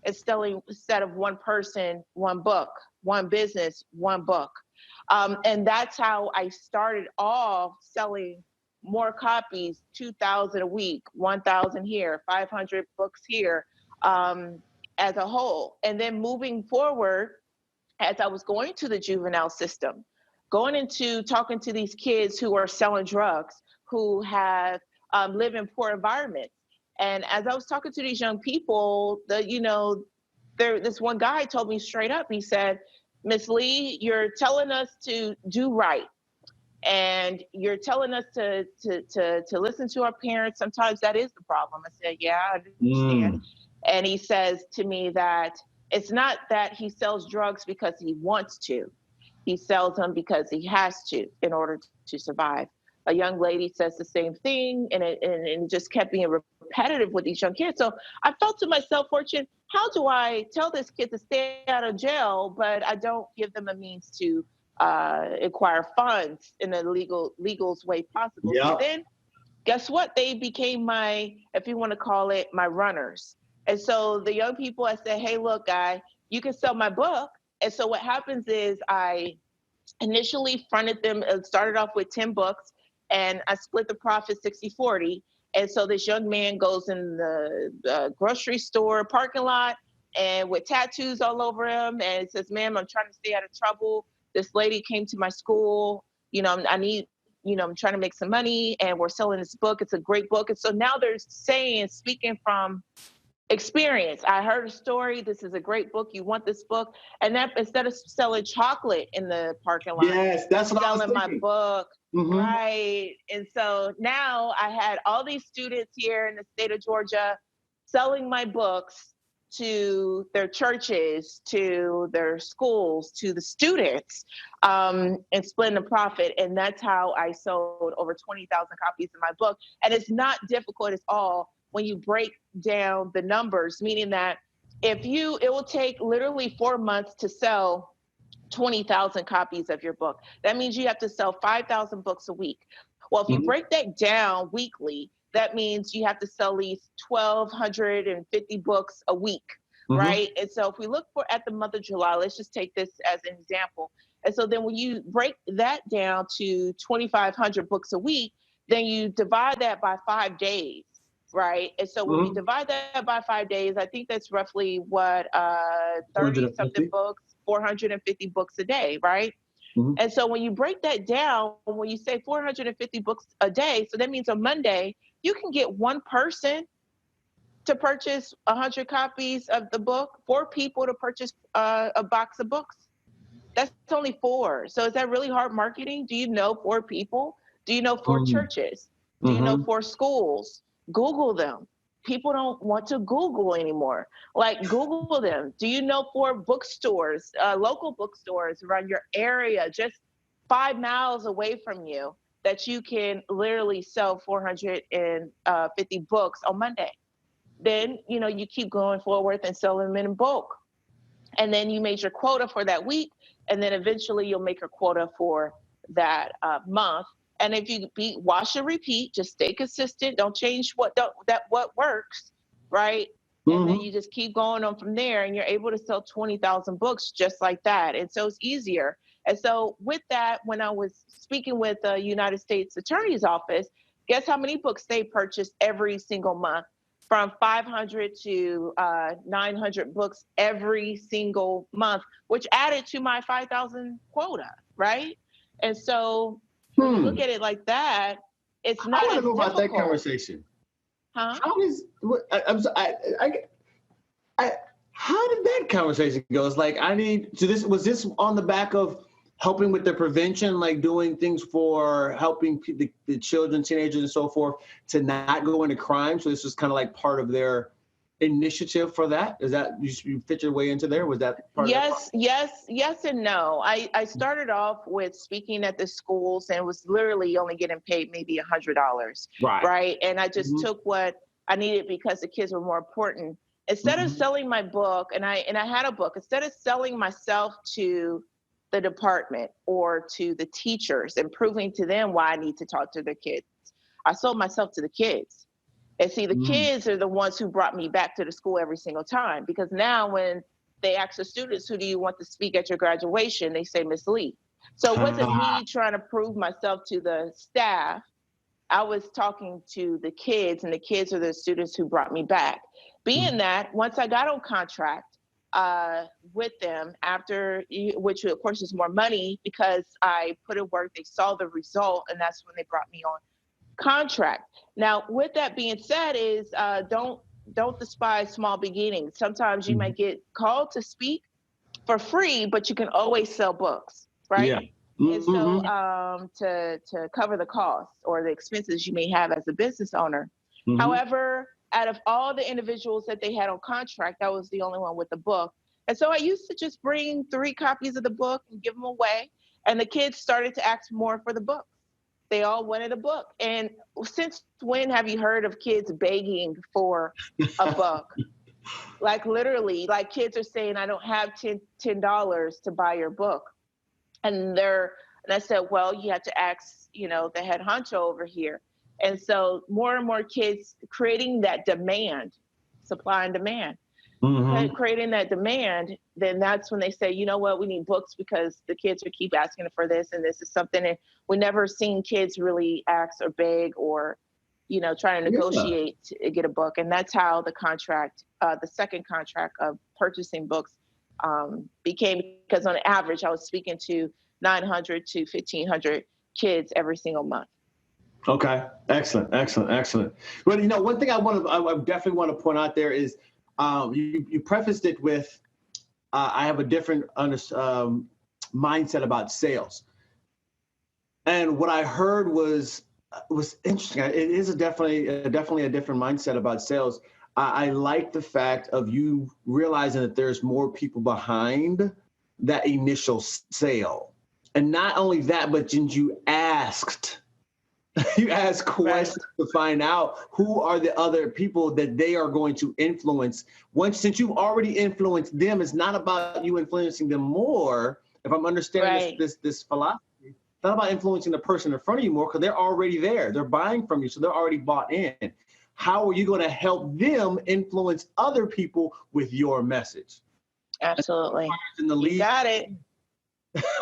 B: instead of one person, one book, one business, one book. And that's how I started off selling more copies, 2,000 a week, 1,000 here, 500 books here, as a whole. And then moving forward, as I was going to the juvenile system, going into talking to these kids who are selling drugs, who have live in poor environments. And as I was talking to these young people, this one guy told me straight up, he said, Miss Lee, you're telling us to do right. And you're telling us to listen to our parents. Sometimes that is the problem. I said, yeah, I understand. And he says to me that it's not that he sells drugs because he wants to. He sells them because he has to in order to survive. A young lady says the same thing, and it just kept being repetitive with these young kids. So I felt to myself, Fortune, how do I tell this kid to stay out of jail, but I don't give them a means to acquire funds in the legal's way possible. So
C: Yep.
B: then guess what? They became my, if you want to call it, my runners. And so the young people, I said, hey, look, guy, you can sell my book. And so what happens is I initially fronted them, started off with 10 books, and I split the profit 60-40. And so this young man goes in the grocery store parking lot and with tattoos all over him and says, ma'am, I'm trying to stay out of trouble. This lady came to my school. I need, I'm trying to make some money and we're selling this book. It's a great book. And so now they're saying, speaking from experience, I heard a story. This is a great book. You want this book? And that instead of selling chocolate in the parking lot,
C: Yes, that's what I was
B: selling my
C: thinking.
B: book.
C: Mhm.
B: Right. And so now I had all these students here in the state of Georgia selling my books to their churches, to their schools, to the students, and splitting the profit. And that's how I sold over 20,000 copies of my book. And it's not difficult at all when you break down the numbers, meaning that it will take literally 4 months to sell 20,000 copies of your book. That means you have to sell 5,000 books a week. Well, if you break that down weekly, that means you have to sell at least 1,250 books a week, right? And so if we look at the month of July, let's just take this as an example. And so then when you break that down to 2,500 books a week, then you divide that by 5 days, right? And so when you divide that by 5 days, I think that's roughly what, 30 something books, 450 books a day, right? And so when you break that down, when you say 450 books a day, so that means on Monday, you can get one person to purchase 100 copies of the book, 4 people to purchase a box of books. That's only 4. So is that really hard marketing? Do you know 4 people? Do you know 4 churches? Do you know 4 schools? Google them. People don't want to Google anymore. Like, Google them. Do you know 4 bookstores, local bookstores around your area, just 5 miles away from you, that you can literally sell 450 books on Monday? Then, you keep going forward and selling them in bulk. And then you made your quota for that week. And then eventually you'll make a quota for that month. And if you wash and repeat, just stay consistent. Don't change what works, right? And then you just keep going on from there, and you're able to sell 20,000 books just like that. And so it's easier. And so with that, when I was speaking with the United States Attorney's Office, guess how many books they purchased every single month? From 500 to 900 books every single month, which added to my 5,000 quota, right? And so when you look at it like that, it's not
C: I want
B: as
C: to know about that
B: difficult.
C: conversation.
B: Huh?
C: How does how did that conversation go? It's like, was this on the back of helping with the prevention, like doing things for helping the children, teenagers, and so forth to not go into crime? So this was kind of like part of their initiative for that? Is that you fit your way into there? Was that part of that?
B: Yes, and no. I started off with speaking at the schools and was literally only getting paid maybe $100, right? And I just took what I needed because the kids were more important. Instead of selling my book, and I had a book, instead of selling myself to the department or to the teachers and proving to them why I need to talk to the kids, I sold myself to the kids. And see, the kids are the ones who brought me back to the school every single time, because now when they ask the students, who do you want to speak at your graduation? They say, Miss Lee. So it wasn't me trying to prove myself to the staff. I was talking to the kids, and the kids are the students who brought me back. Being that, once I got on contract with them, which of course is more money because I put in work, they saw the result, and that's when they brought me on contract. Now, with that being said, is don't despise small beginnings. Sometimes you might get called to speak for free, but you can always sell books, right?
C: Yeah.
B: And so to cover the costs or the expenses you may have as a business owner. However, out of all the individuals that they had on contract, I was the only one with the book. And so I used to just bring 3 copies of the book and give them away. And the kids started to ask more for the book. They all wanted a book. And since when have you heard of kids begging for a book? Like literally, like kids are saying, I don't have $10 to buy your book. And I said, well, you have to ask, the head honcho over here. And so more and more kids creating that demand, supply and demand, creating that demand, then that's when they say, you know what, we need books because the kids would keep asking for this, and this is something. And we never seen kids really ask or beg or, try to negotiate to get a book. And that's how the contract, the second contract of purchasing books became, because on average, I was speaking to 900 to 1,500 kids every single month.
C: Okay. Excellent. Well, one thing I definitely want to point out there is you prefaced it with, I have a different mindset about sales. And what I heard was interesting. It is definitely a different mindset about sales. I like the fact of you realizing that there's more people behind that initial sale. And not only that, but you asked questions to find out who are the other people that they are going to influence. Since you've already influenced them, it's not about you influencing them more. If I'm understanding this philosophy, it's not about influencing the person in front of you more, because they're already there. They're buying from you, so they're already bought in. How are you going to help them influence other people with your message?
B: Absolutely.
C: You
B: got it.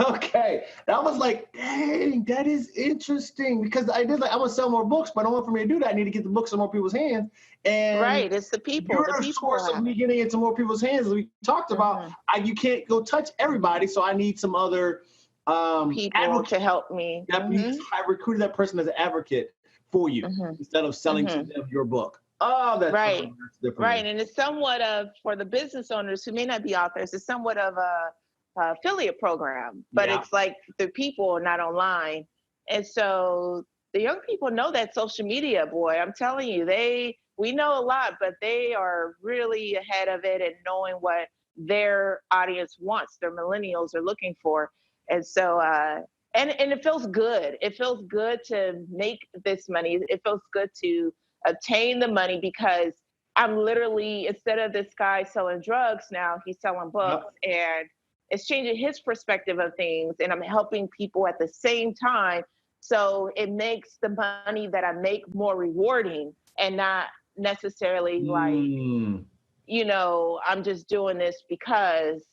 C: Okay, that was like, dang, that is interesting, because I want to sell more books, but in order for me to do that, I need to get the books in more people's hands. And
B: it's the people.
C: You're the source of me getting into more people's hands, as we talked about. You can't go touch everybody, so I need some other
B: people to help me.
C: I recruited that person as an advocate for you instead of selling to them your book. Oh, that's
B: right. Right, and it's somewhat of, for the business owners who may not be authors, it's somewhat of a affiliate program, but it's like the people are not online. And so the young people know that social media, boy, I'm telling you, we know a lot, but they are really ahead of it and knowing what their audience wants, their millennials are looking for. And so, and it feels good. It feels good to make this money. It feels good to obtain the money, because I'm literally, instead of this guy selling drugs, now he's selling books, and it's changing his perspective of things, and I'm helping people at the same time. So it makes the money that I make more rewarding, and not necessarily like, I'm just doing this because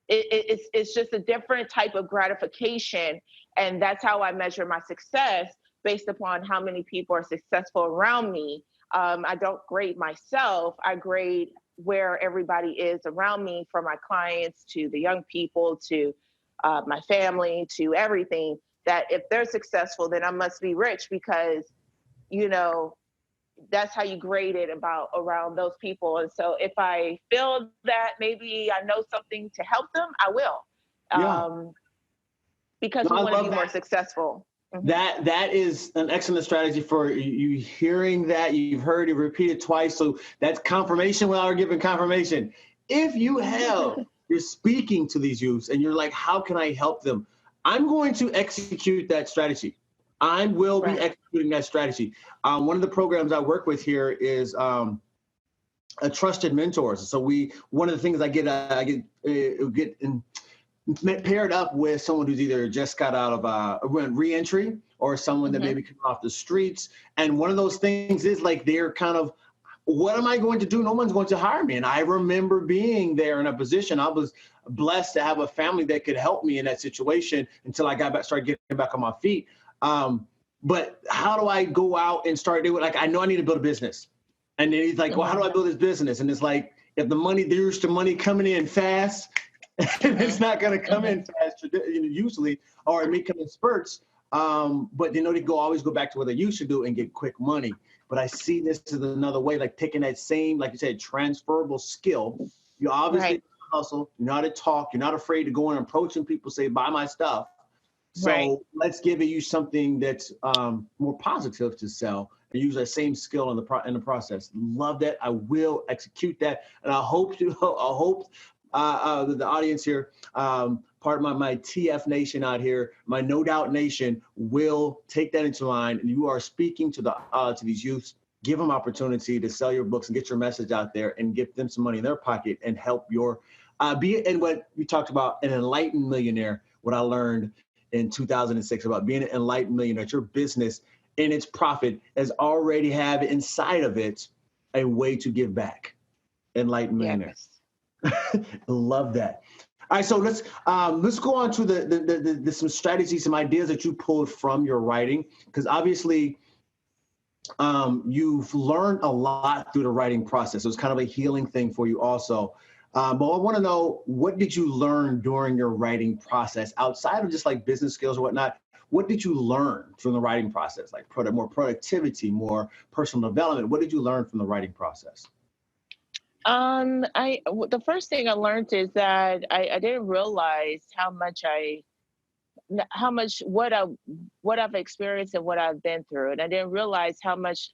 B: it's just a different type of gratification. And that's how I measure my success, based upon how many people are successful around me. I don't grade myself. I grade where everybody is around me, from my clients to the young people to my family to everything, that if they're successful, then I must be rich, because, that's how you grade it around those people. And so if I feel that maybe I know something to help them, I will, because we want to be more successful.
C: That is an excellent strategy for you. Hearing that, you've heard it repeated twice, so that's confirmation without giving confirmation. If you're speaking to these youths and you're like, how can I help them? I'm going to execute that strategy. I will be executing that strategy. One of the programs I work with here is a trusted mentors. So one of the things I get paired up with someone who's either just got out of re-entry, or someone that maybe came off the streets. And one of those things is like, they're kind of, what am I going to do? No one's going to hire me. And I remember being there in a position. I was blessed to have a family that could help me in that situation until I started getting back on my feet. But how do I go out and start doing, like, I know I need to build a business. And then he's like, well, how do I build this business? And it's like, if there's the money coming in fast, it's not going to come in fast, usually, or it may come in spurts. But they always go back to what they used to do and get quick money. But I see this as another way, like taking that same, like you said, transferable skill. You obviously hustle, you know how to talk, you're not afraid to go and approaching people, say, buy my stuff. So let's give you something that's more positive to sell, and use that same skill in the process. Love that. I will execute that, and I hope the audience here, part of my TF Nation out here, my No Doubt Nation, will take that into mind. And you are speaking to these youths. Give them opportunity to sell your books and get your message out there, and get them some money in their pocket, and help your and what we talked about, an enlightened millionaire, what I learned in 2006 about being an enlightened millionaire. Your business and its profit has already have inside of it a way to give back. Enlightened millionaire.
B: Yes.
C: Love that. All right, so let's go on to the some strategies, some ideas that you pulled from your writing, because obviously you've learned a lot through the writing process. So it's kind of a healing thing for you also. But I want to know, what did you learn during your writing process outside of just like business skills or whatnot? What did you learn from the writing process? Like more productivity, more personal development. What did you learn from the writing process?
B: The first thing I learned is that I didn't realize how much what I've experienced and what I've been through, and I didn't realize how much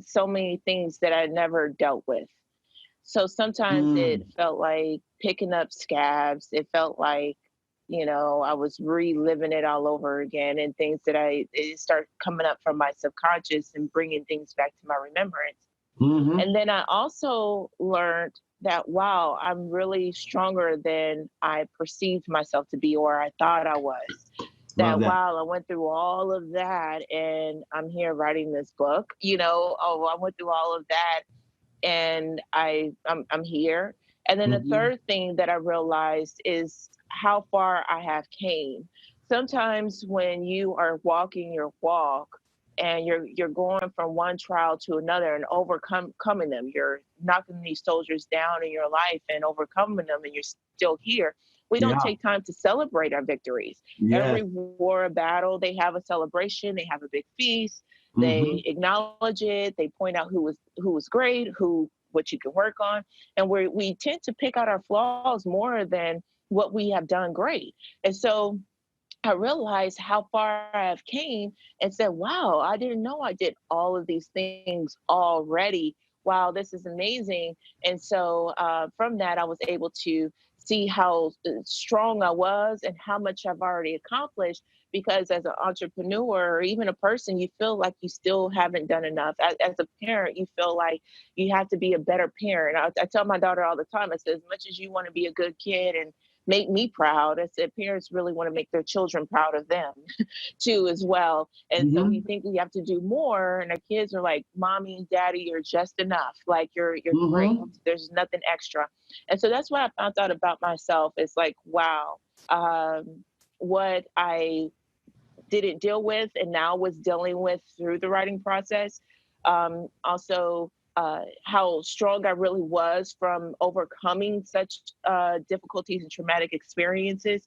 B: so many things that I never dealt with. So sometimes it
C: Mm,
B: felt like picking up scabs. It felt like, I was reliving it all over again, and things that it start coming up from my subconscious and bringing things back to my remembrance.
C: hmm.
B: And then I also learned that, wow, I'm really stronger than I perceived myself to be, or I thought I was.
C: Love
B: That,
C: that.
B: wow, I went through all of that and I'm here writing this book, I went through all of that and I'm here. And then the
C: Hmm.
B: third thing that I realized is how far I have came. Sometimes when you are walking your walk and you're going from one trial to another and overcoming them, you're knocking these soldiers down in your life and overcoming them, and you're still here. We don't
C: Yeah.
B: take time to celebrate our victories.
C: Yes.
B: Every war or battle, they have a celebration, they have a big feast,
C: Hmm.
B: they acknowledge it. They point out who was great, what you can work on, and we tend to pick out our flaws more than what we have done great. And so I realized how far I've came and said, wow, I didn't know I did all of these things already. Wow, this is amazing. And so from that, I was able to see how strong I was and how much I've already accomplished. Because as an entrepreneur or even a person, you feel like you still haven't done enough. As a parent, you feel like you have to be a better parent. I tell my daughter all the time, I say, as much as you want to be a good kid and make me proud, I said parents really want to make their children proud of them too as well. And so we
C: Hmm.
B: think we have to do more, and our kids are like, mommy, daddy, you're just enough. Like you're great.
C: Hmm.
B: There's nothing extra. And so that's what I found out about myself. It's like, wow, what I didn't deal with and now was dealing with through the writing process. Also, how strong I really was from overcoming such difficulties and traumatic experiences.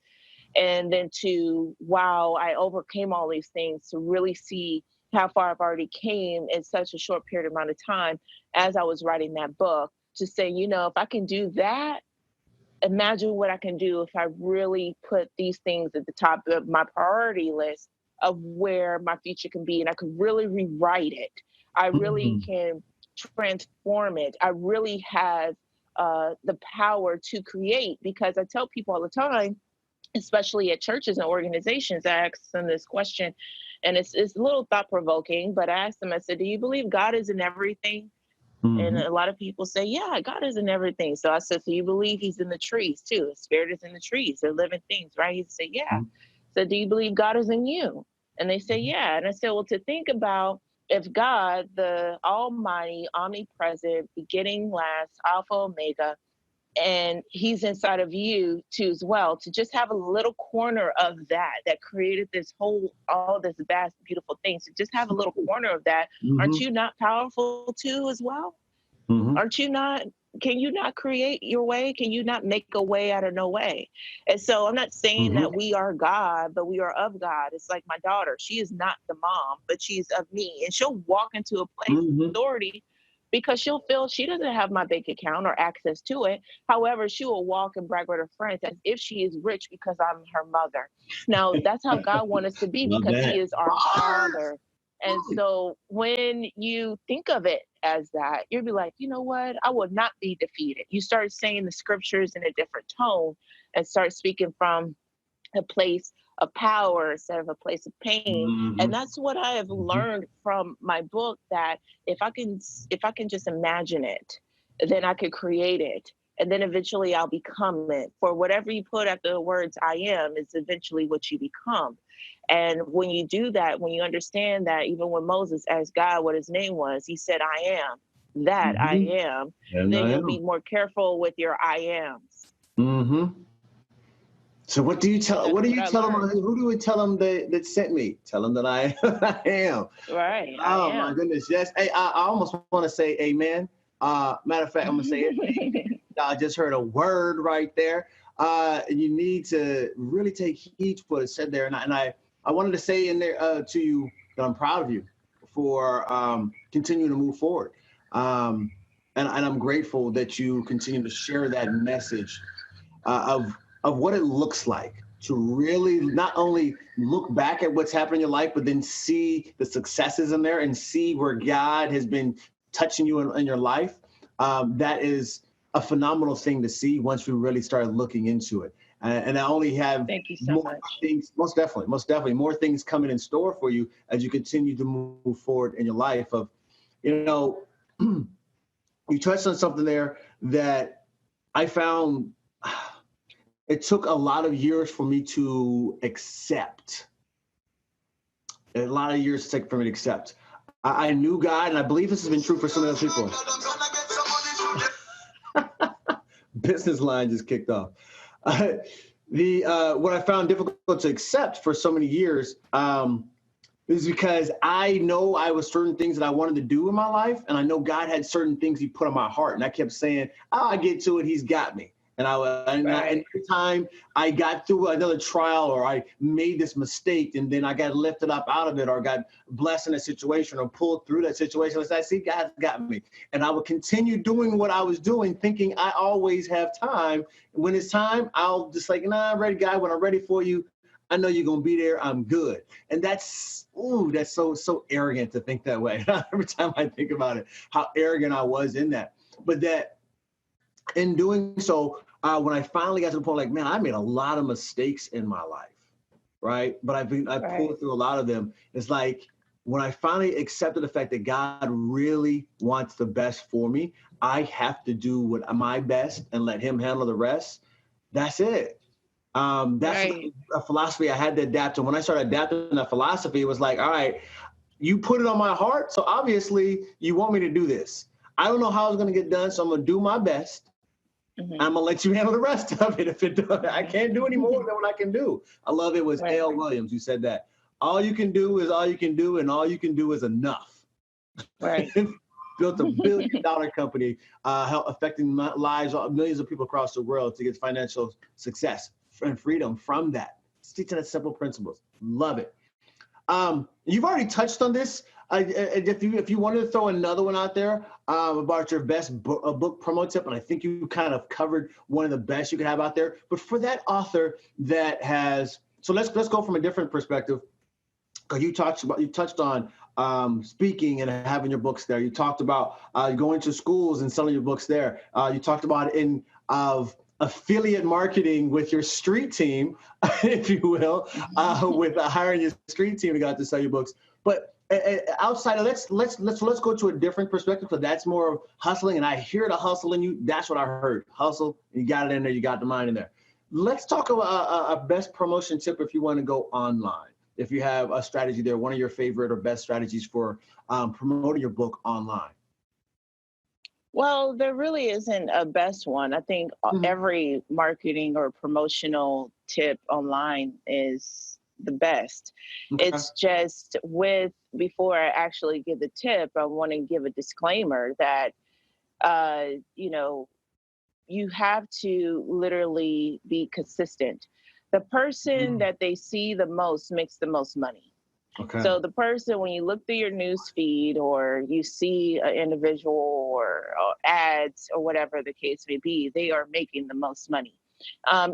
B: And then to, wow, I overcame all these things, to really see how far I've already came in such a short period amount of time as I was writing that book, to say, if I can do that, imagine what I can do if I really put these things at the top of my priority list of where my future can be. And I could really rewrite it. I really
C: Hmm.
B: can transform it. I really have the power to create, because I tell people all the time, especially at churches and organizations, I ask them this question, and it's a little thought provoking, but I asked them, I said, do you believe God is in everything? And
C: Hmm.
B: a lot of people say, yeah, God is in everything. So I said, so you believe he's in the trees too? His spirit is in the trees. They're living things, right? He said, yeah. So do you believe God is in you? And they say, yeah. And I said, well, to think about, if God, the almighty, omnipresent, beginning, last, alpha, omega, and he's inside of you too as well, to just have a little corner of that created this whole, all this vast beautiful thing, to just have a little corner of that, aren't
C: Hmm.
B: you not powerful too as well?
C: Hmm.
B: Aren't you not? Can you not create your way? Can you not make a way out of no way? And so I'm not saying
C: Hmm.
B: that we are God, but we are of God. It's like my daughter. She is not the mom, but she's of me. And she'll walk into a place of
C: Hmm.
B: authority because she'll feel she doesn't have my bank account or access to it. However, she will walk and brag with her friends as if she is rich because I'm her mother. Now, that's how God wants us to be,
C: Love
B: because he
C: that.
B: is our
C: Bars.
B: father. And so when you think of it as that, you'll be like, you know what? I will not be defeated. You start saying the scriptures in a different tone and start speaking from a place of power instead of a place of pain.
C: Hmm.
B: And that's what I have
C: Hmm.
B: learned from my book, that if I can just imagine it, then I could create it. and then eventually I'll become it. For whatever you put after the words I am is eventually what you become. And when you do that, when you understand that, even when Moses asked God what his name was, he said, I am that I
C: Mm-hmm.
B: am,
C: And
B: then
C: I
B: you'll
C: am.
B: be more careful with your I ams.
C: Mm-hmm. So what do you tell?
B: That's
C: What do
B: what
C: you
B: I
C: tell them?
B: learned.
C: Who do we tell them that sent me? Tell them that I, I am.
B: Right, I
C: Oh my
B: am.
C: goodness, yes. Hey, I almost want to say amen. Matter of fact, I'm gonna say it. I just heard a word right there. You need to really take heed to what it said there, and I wanted to say in there to you that I'm proud of you for continuing to move forward, and I'm grateful that you continue to share that message of what it looks like to really not only look back at what's happened in your life, but then see the successes in there and see where God has been touching you in your life. That is a phenomenal thing to see once we really start looking into it. And I only have
B: Thank you so
C: more
B: much.
C: things, most definitely, more things coming in store for you as you continue to move forward in your life. You know, you touched on something there that I found it took a lot of years for me to accept. A lot of years to take for me to accept. I knew God, and I believe this has been true for some of those people. Business line just kicked off. What I found difficult to accept for so many years is because I know I was certain things that I wanted to do in my life, and I know God had certain things He put on my heart, and I kept saying, "Oh, I get to it. He's got me." And and every time I got through another trial, or I made this mistake, and then I got lifted up out of it, or got blessed in a situation, or pulled through that situation, I said, "See, God's got me." And I would continue doing what I was doing, thinking I always have time. When it's time, I'll just like, "Nah, I'm ready, God. When I'm ready for you, I know you're gonna be there. I'm good." And that's so arrogant to think that way. Every time I think about it, how arrogant I was in that. But that in doing so, when I finally got to the point, like, man, I made a lot of mistakes in my life, right? But I pulled through a lot of them. It's like when I finally accepted the fact that God really wants the best for me, I have to do what my best and let Him handle the rest. That's it. That's a philosophy I had to adapt to. When I started adapting that philosophy, it was like, all right, you put it on my heart, so obviously you want me to do this. I don't know how it's going to get done, so I'm going to do my best. Mm-hmm. I'm gonna let you handle the rest of it. If it does, I can't do any more than what I can do. I love it. Was A.L. Williams who said that all you can do is all you can do, and all you can do is enough.
B: Right.
C: Built a $1 billion company, affecting lives of millions of people across the world to get financial success and freedom from that. It's teaching us simple principles. Love it. You've already touched on this. If you wanted to throw another one out there about your best book promo tip, and I think you kind of covered one of the best you could have out there. But for that author that has, so let's go from a different perspective. Because you touched on speaking and having your books there. You talked about going to schools and selling your books there. You talked about affiliate marketing with your street team, if you will, with hiring your street team to go out to sell your books. But outside of let's go to a different perspective, because that's more of hustling, and I hear the hustle in you. That's what I heard. Hustle. You got it in there. You got the mind in there. Let's talk about a best promotion tip if you want to go online. If you have a strategy there, one of your favorite or best strategies for promoting your book online.
B: Well, there really isn't a best one. I think every marketing or promotional tip online is the best. Okay. It's just before I actually give the tip, I want to give a disclaimer that, you have to literally be consistent. The person that they see the most makes the most money. Okay. So the person, when you look through your news feed or you see an individual or ads or whatever the case may be, they are making the most money. I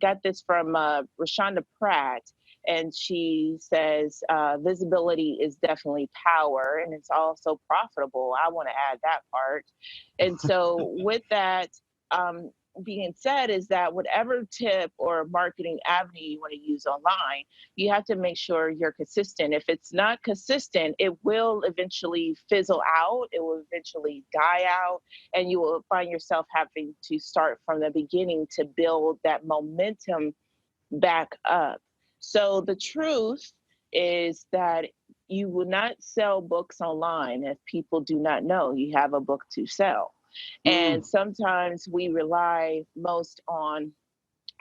B: got this from Rashonda Pratt, and she says visibility is definitely power, and it's also profitable. I want to add that part. And so with that, being said is that whatever tip or marketing avenue you want to use online, you have to make sure you're consistent. If it's not consistent, it will eventually fizzle out, it will eventually die out, and you will find yourself having to start from the beginning to build that momentum back up. So the truth is that you will not sell books online if people do not know you have a book to sell. And
C: Mm.
B: sometimes we rely most on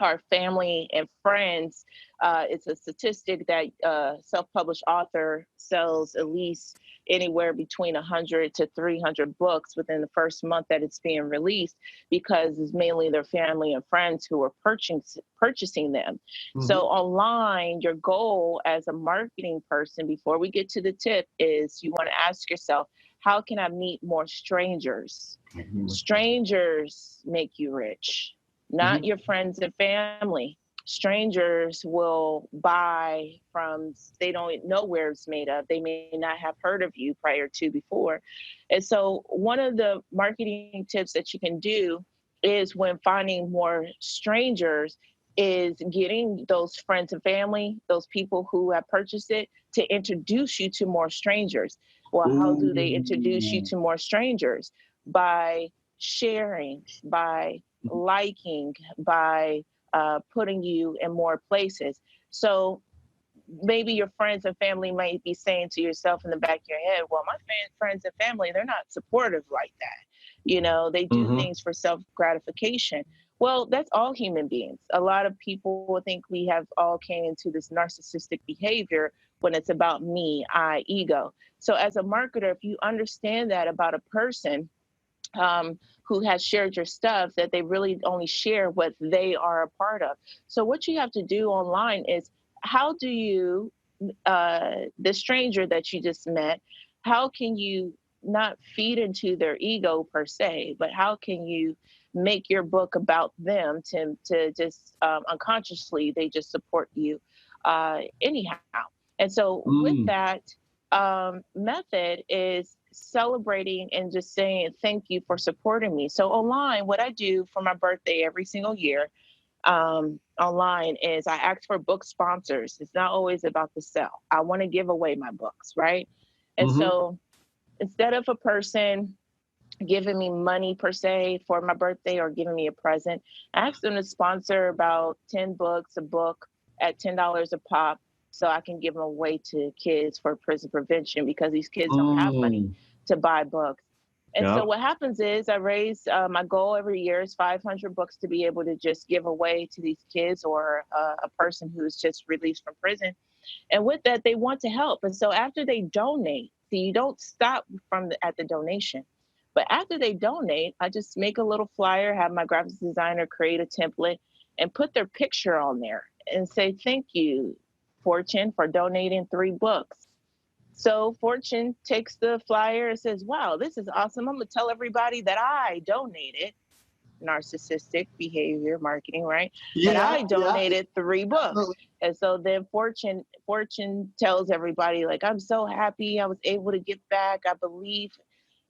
B: our family and friends. It's a statistic that self-published author sells at least anywhere between 100 to 300 books within the first month that it's being released, because it's mainly their family and friends who are purchasing them. So
C: Mm-hmm.
B: online, your goal as a marketing person, before we get to the tip, is you want to ask yourself, how can I meet more strangers? Strangers make you rich, not
C: Mm-hmm.
B: your friends and family. Strangers will buy from, they don't know where it's made of. They may not have heard of you prior to before. And so, one of the marketing tips that you can do is, when finding more strangers, is getting those friends and family, those people who have purchased it, to introduce you to more strangers. Well, how do they introduce you
C: Ooh.
B: to more strangers? By sharing, by liking, by putting you in more places. So maybe your friends and family might be saying to yourself in the back of your head, well, my friends and family, they're not supportive like that. They do
C: Mm-hmm.
B: things for self gratification. Well, that's all human beings. A lot of people think we have all came into this narcissistic behavior when it's about me, I, ego. So as a marketer, if you understand that about a person, who has shared your stuff, that they really only share what they are a part of. So what you have to do online is, how do you, the stranger that you just met, how can you not feed into their ego per se, but how can you make your book about them, to just unconsciously they just support you anyhow. And so with
C: Mm.
B: that method is celebrating and just saying thank you for supporting me. So online, what I do for my birthday every single year, online, is I ask for book sponsors. It's not always about the sell. I want to give away my books, right? And
C: Mm-hmm.
B: so instead of a person giving me money per se for my birthday or giving me a present, I ask them to sponsor about 10 books, a book at $10 a pop, so I can give them away to kids for prison prevention, because these kids don't have money
C: Mm.
B: to buy books. And so
C: Yep.
B: what happens is, I raise, my goal every year is 500 books to be able to just give away to these kids, or a person who's just released from prison. And with that, they want to help. And so after they donate, see, you don't stop at the donation. But after they donate, I just make a little flyer, have my graphics designer create a template, and put their picture on there and say, thank you, Fortune, for donating 3 books. So Fortune takes the flyer and says, wow, this is awesome. I'm going to tell everybody that I donated. Narcissistic behavior marketing, right? That
C: Yeah.
B: I
C: Yeah.
B: donated 3 books.
C: Absolutely.
B: And so then Fortune tells everybody, like, I'm so happy I was able to give back. I believe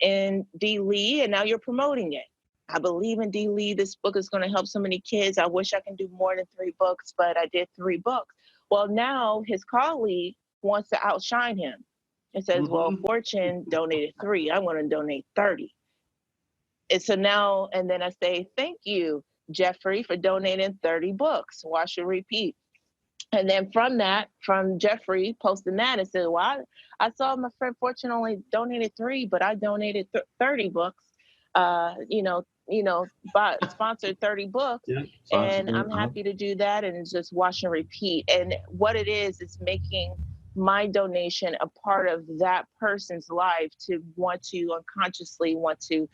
B: in D. Lee, and now you're promoting it. I believe in D. Lee. This book is going to help so many kids. I wish I can do more than 3 books, but I did 3 books. Well, now his colleague wants to outshine him and says, well,
C: Mm-hmm.
B: Fortune donated 3. I'm going to donate 30. And so now, and then I say, thank you, Jeffrey, for donating 30 books. Watch and repeat. And then from that, from Jeffrey posting that, and said, well, I saw my friend Fortune only donated 3, but I donated 30 books, but sponsored 30 books.
C: Yeah.
B: And
C: Sponsored.
B: I'm happy to do that, and just watch and repeat. And what it is making my donation a part of that person's life, to want to unconsciously want to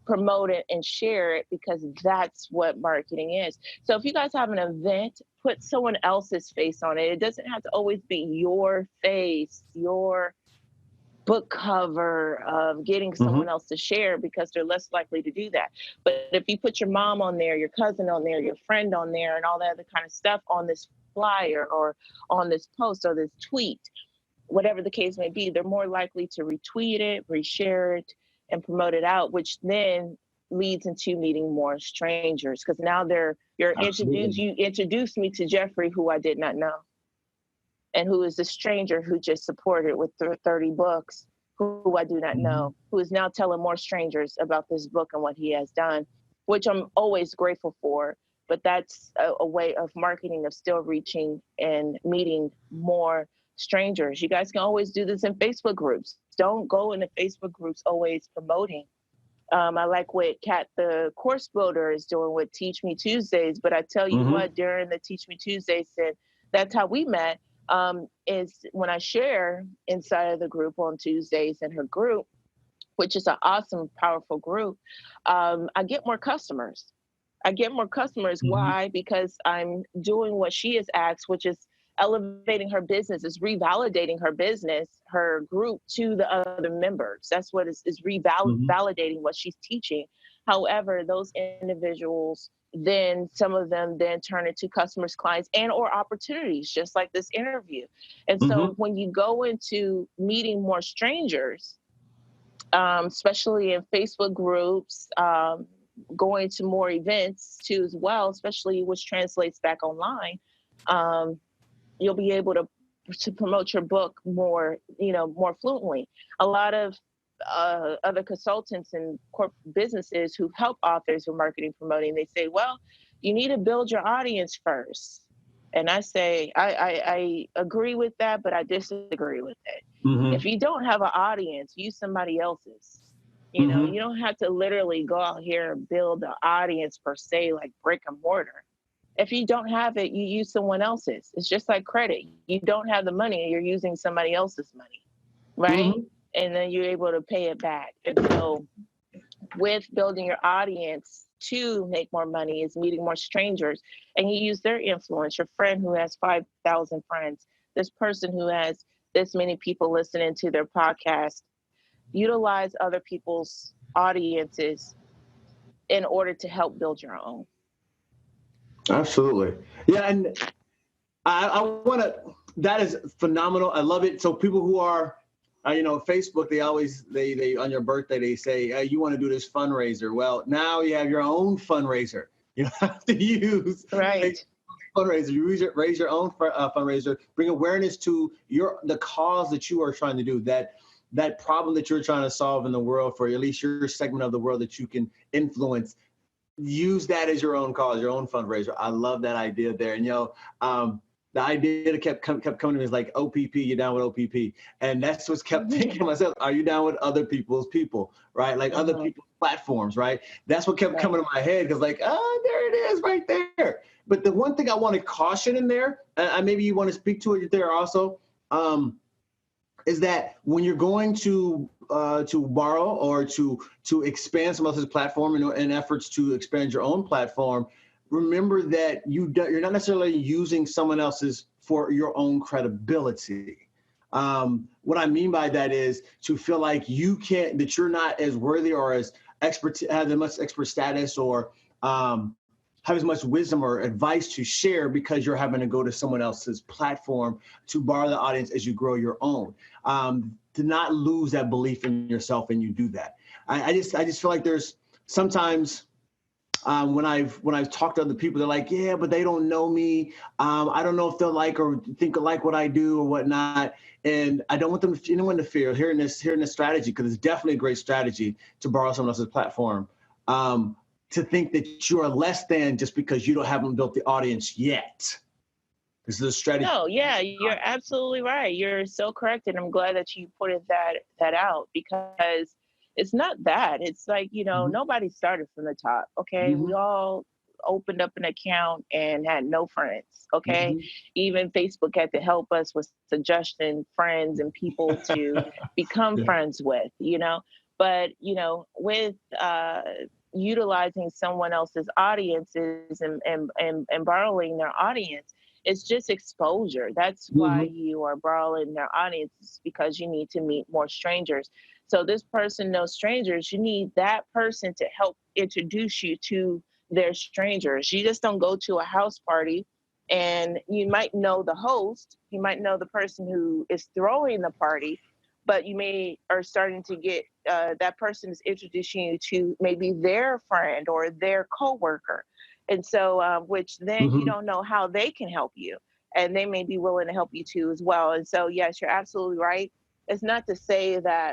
B: promote it and share it, because that's what marketing is. So if you guys have an event, put someone else's face on it. It doesn't have to always be your face, your book cover of getting
C: Mm-hmm.
B: someone else to share, because they're less likely to do that. But if you put your mom on there, your cousin on there, your friend on there, and all that other kind of stuff on this flyer or on this post or this tweet, whatever the case may be, they're more likely to retweet it, reshare it, and promote it out, which then leads into meeting more strangers, because now
C: Absolutely.
B: you introduced me to Jeffrey, who I did not know, and who is a stranger who just supported with 30 books, who I do not
C: Mhm.
B: know, who is now telling more strangers about this book and what he has done, which I'm always grateful for. But that's a way of marketing, of still reaching and meeting more strangers. You guys can always do this in Facebook groups. Don't go into Facebook groups always promoting. I like what Kat, the course builder, is doing with Teach Me Tuesdays. But I tell you
C: Mhm.
B: what, during the Teach Me Tuesdays, and that's how we met, is when I share inside of the group on Tuesdays in her group, which is an awesome, powerful group, I get more customers. I get more customers.
C: Mhm.
B: Why? Because I'm doing what she has asked, which is elevating her business, is revalidating her business, her group to the other members. That's what is
C: Mhm.
B: revalidating what she's teaching. However, those individuals, then some of them then turn into customers, clients, and or opportunities, just like this interview. And
C: Mhm.
B: so when you go into meeting more strangers, especially in Facebook groups, going to more events too as well, especially which translates back online. Um, you'll be able to promote your book more, more fluently. A lot of other consultants and corporate businesses who help authors with marketing promoting, they say, well, you need to build your audience first. And I say, I agree with that, but I disagree with it. If
C: Mhm.
B: you don't have an audience, use somebody else's.
C: Mhm.
B: You don't have to literally go out here and build an audience per se, like brick and mortar. If you don't have it, you use someone else's. It's just like credit. You don't have the money, you're using somebody else's money, right?
C: Mhm.
B: And then you're able to pay it back. And so, with building your audience to make more money, is meeting more strangers, and you use their influence. Your friend who has 5,000 friends, this person who has this many people listening to their podcast, utilize other people's audiences in order to help build your own.
C: Absolutely. Yeah, and I want to. That is phenomenal. I love it. So people who are, Facebook, they always they on your birthday they say, hey, you want to do this fundraiser. Well, now you have your own fundraiser. You don't have to use
B: Right.
C: Facebook fundraiser. You raise your own fundraiser. Bring awareness to the cause that you are trying to do. That problem that you're trying to solve in the world, for at least your segment of the world that you can influence. Use that as your own cause, your own fundraiser. I love that idea there. And the idea that kept coming to me is like, OPP, you're down with OPP, and that's what's kept thinking to myself. Are you down with other people's people, right? Like other
B: Mhm.
C: people's platforms, right? That's what kept
B: Right.
C: coming to my head because, like, oh, there it is, right there. But the one thing I want to caution in there, and maybe you want to speak to it there also. Is that when you're going to borrow or to expand someone else's platform in efforts to expand your own platform, remember that you're not necessarily using someone else's for your own credibility. What I mean by that is to feel like that you're not as worthy or as expert, have as much expert status, or have as much wisdom or advice to share because you're having to go to someone else's platform to borrow the audience as you grow your own. To not lose that belief in yourself, and you do that. I just feel like there's sometimes when I've talked to other people, they're like, yeah, but they don't know me. I don't know if they'll like or think like what I do or whatnot. And I don't want anyone to fear hearing this strategy, because it's definitely a great strategy to borrow someone else's platform. To think that you are less than just because you haven't built the audience yet. This is a strategy.
B: No, yeah, you're absolutely right. You're so correct, and I'm glad that you pointed that out, because it's not that. It's like,
C: Mhm.
B: nobody started from the top. Okay, we
C: Mhm.
B: all opened up an account and had no friends. Okay,
C: Mhm.
B: even Facebook had to help us with suggesting friends and people to become
C: Yeah.
B: friends with. But with utilizing someone else's audiences, and borrowing their audience, it's just exposure. That's why
C: Mhm.
B: you are borrowing their audience, because you need to meet more strangers. So this person knows strangers. You need that person to help introduce you to their strangers. You just don't go to a house party and you might know the host, you might know the person who is throwing the party, but you may are starting to get that person is introducing you to maybe their friend or their coworker, and so which then you
C: Mm-hmm.
B: don't know how they can help you, and they may be willing to help you too as well. And so yes, you're absolutely right. It's not to say that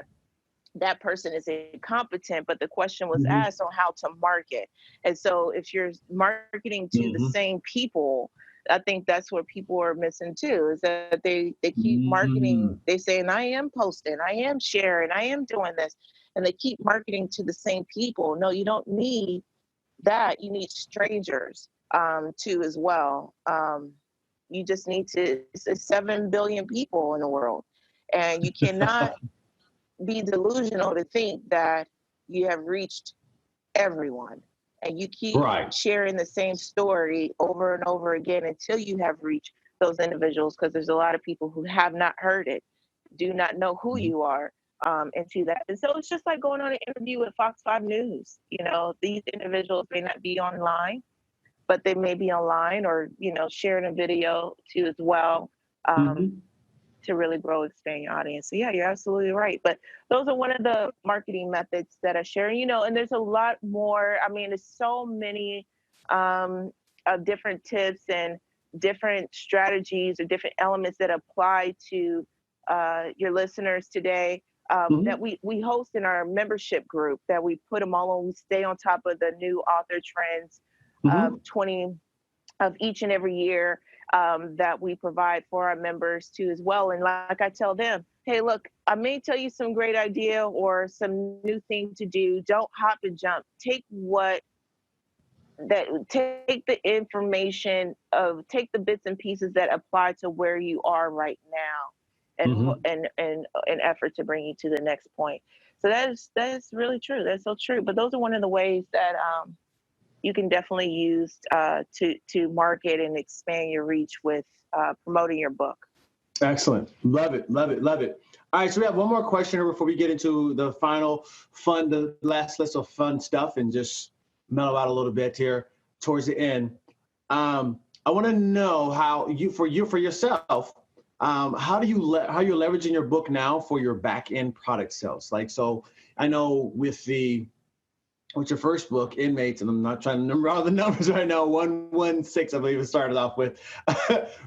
B: that person is incompetent, but the question was
C: Mm-hmm.
B: asked on how to market. And so if you're marketing to the
C: Mm-hmm.
B: same people, I think that's where people are missing too, is that they keep
C: Mm-hmm.
B: marketing, they saying, I am posting, I am sharing, I am doing this. And they keep marketing to the same people. No, you don't need that. You need strangers too as well. You just need to, it's 7 billion people in the world. And you cannot be delusional to think that you have reached everyone, and you keep
C: Right.
B: sharing the same story over and over again until you have reached those individuals, because there's a lot of people who have not heard it, do not know who you are, into that. And so it's just like going on an interview with Fox 5 News. These individuals may not be online, but they may be online, or sharing a video too as well. um,
C: Mm-hmm.
B: to really grow, expand your audience. So yeah, you're absolutely right. But those are one of the marketing methods that I share. And there's a lot more. I mean, there's so many of different tips and different strategies or different elements that apply to your listeners today. That we host in our membership group, that we put them all on. We stay on top of the new author trends,
C: Mm-hmm.
B: 20 of each and every year, that we provide for our members too as well. And like I tell them, hey, look, I may tell you some great idea or some new thing to do. Don't hop and jump. Take the information of take the bits and pieces that apply to where you are right now, and
C: Mm-hmm.
B: an effort to bring you to the next point. So that is really true. That's so true. But those are one of the ways that you can definitely use to market and expand your reach with promoting your book.
C: Excellent. Love it. Love it. Love it. All right. So we have one more question here before we get into the the last list of fun stuff, and just mellow out a little bit here towards the end. I want to know how for yourself, how how you're leveraging your book now for your back end product sales. Like, so I know with your first book, Inmates, and I'm not trying to number all the numbers right now, 116, I believe it started off with.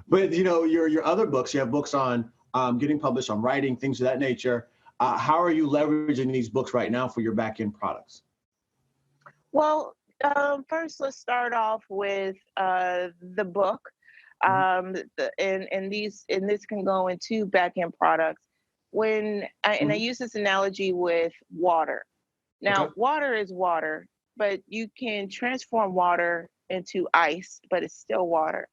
C: But your other books, you have books on getting published, on writing, things of that nature. How are you leveraging these books right now for your back end products?
B: Well, first let's start off with the book.
C: Mhm.
B: And this can go into back end products. And I
C: Mhm.
B: use this analogy with water.
C: Okay.
B: Now, water is water, but you can transform water into ice, but it's still water.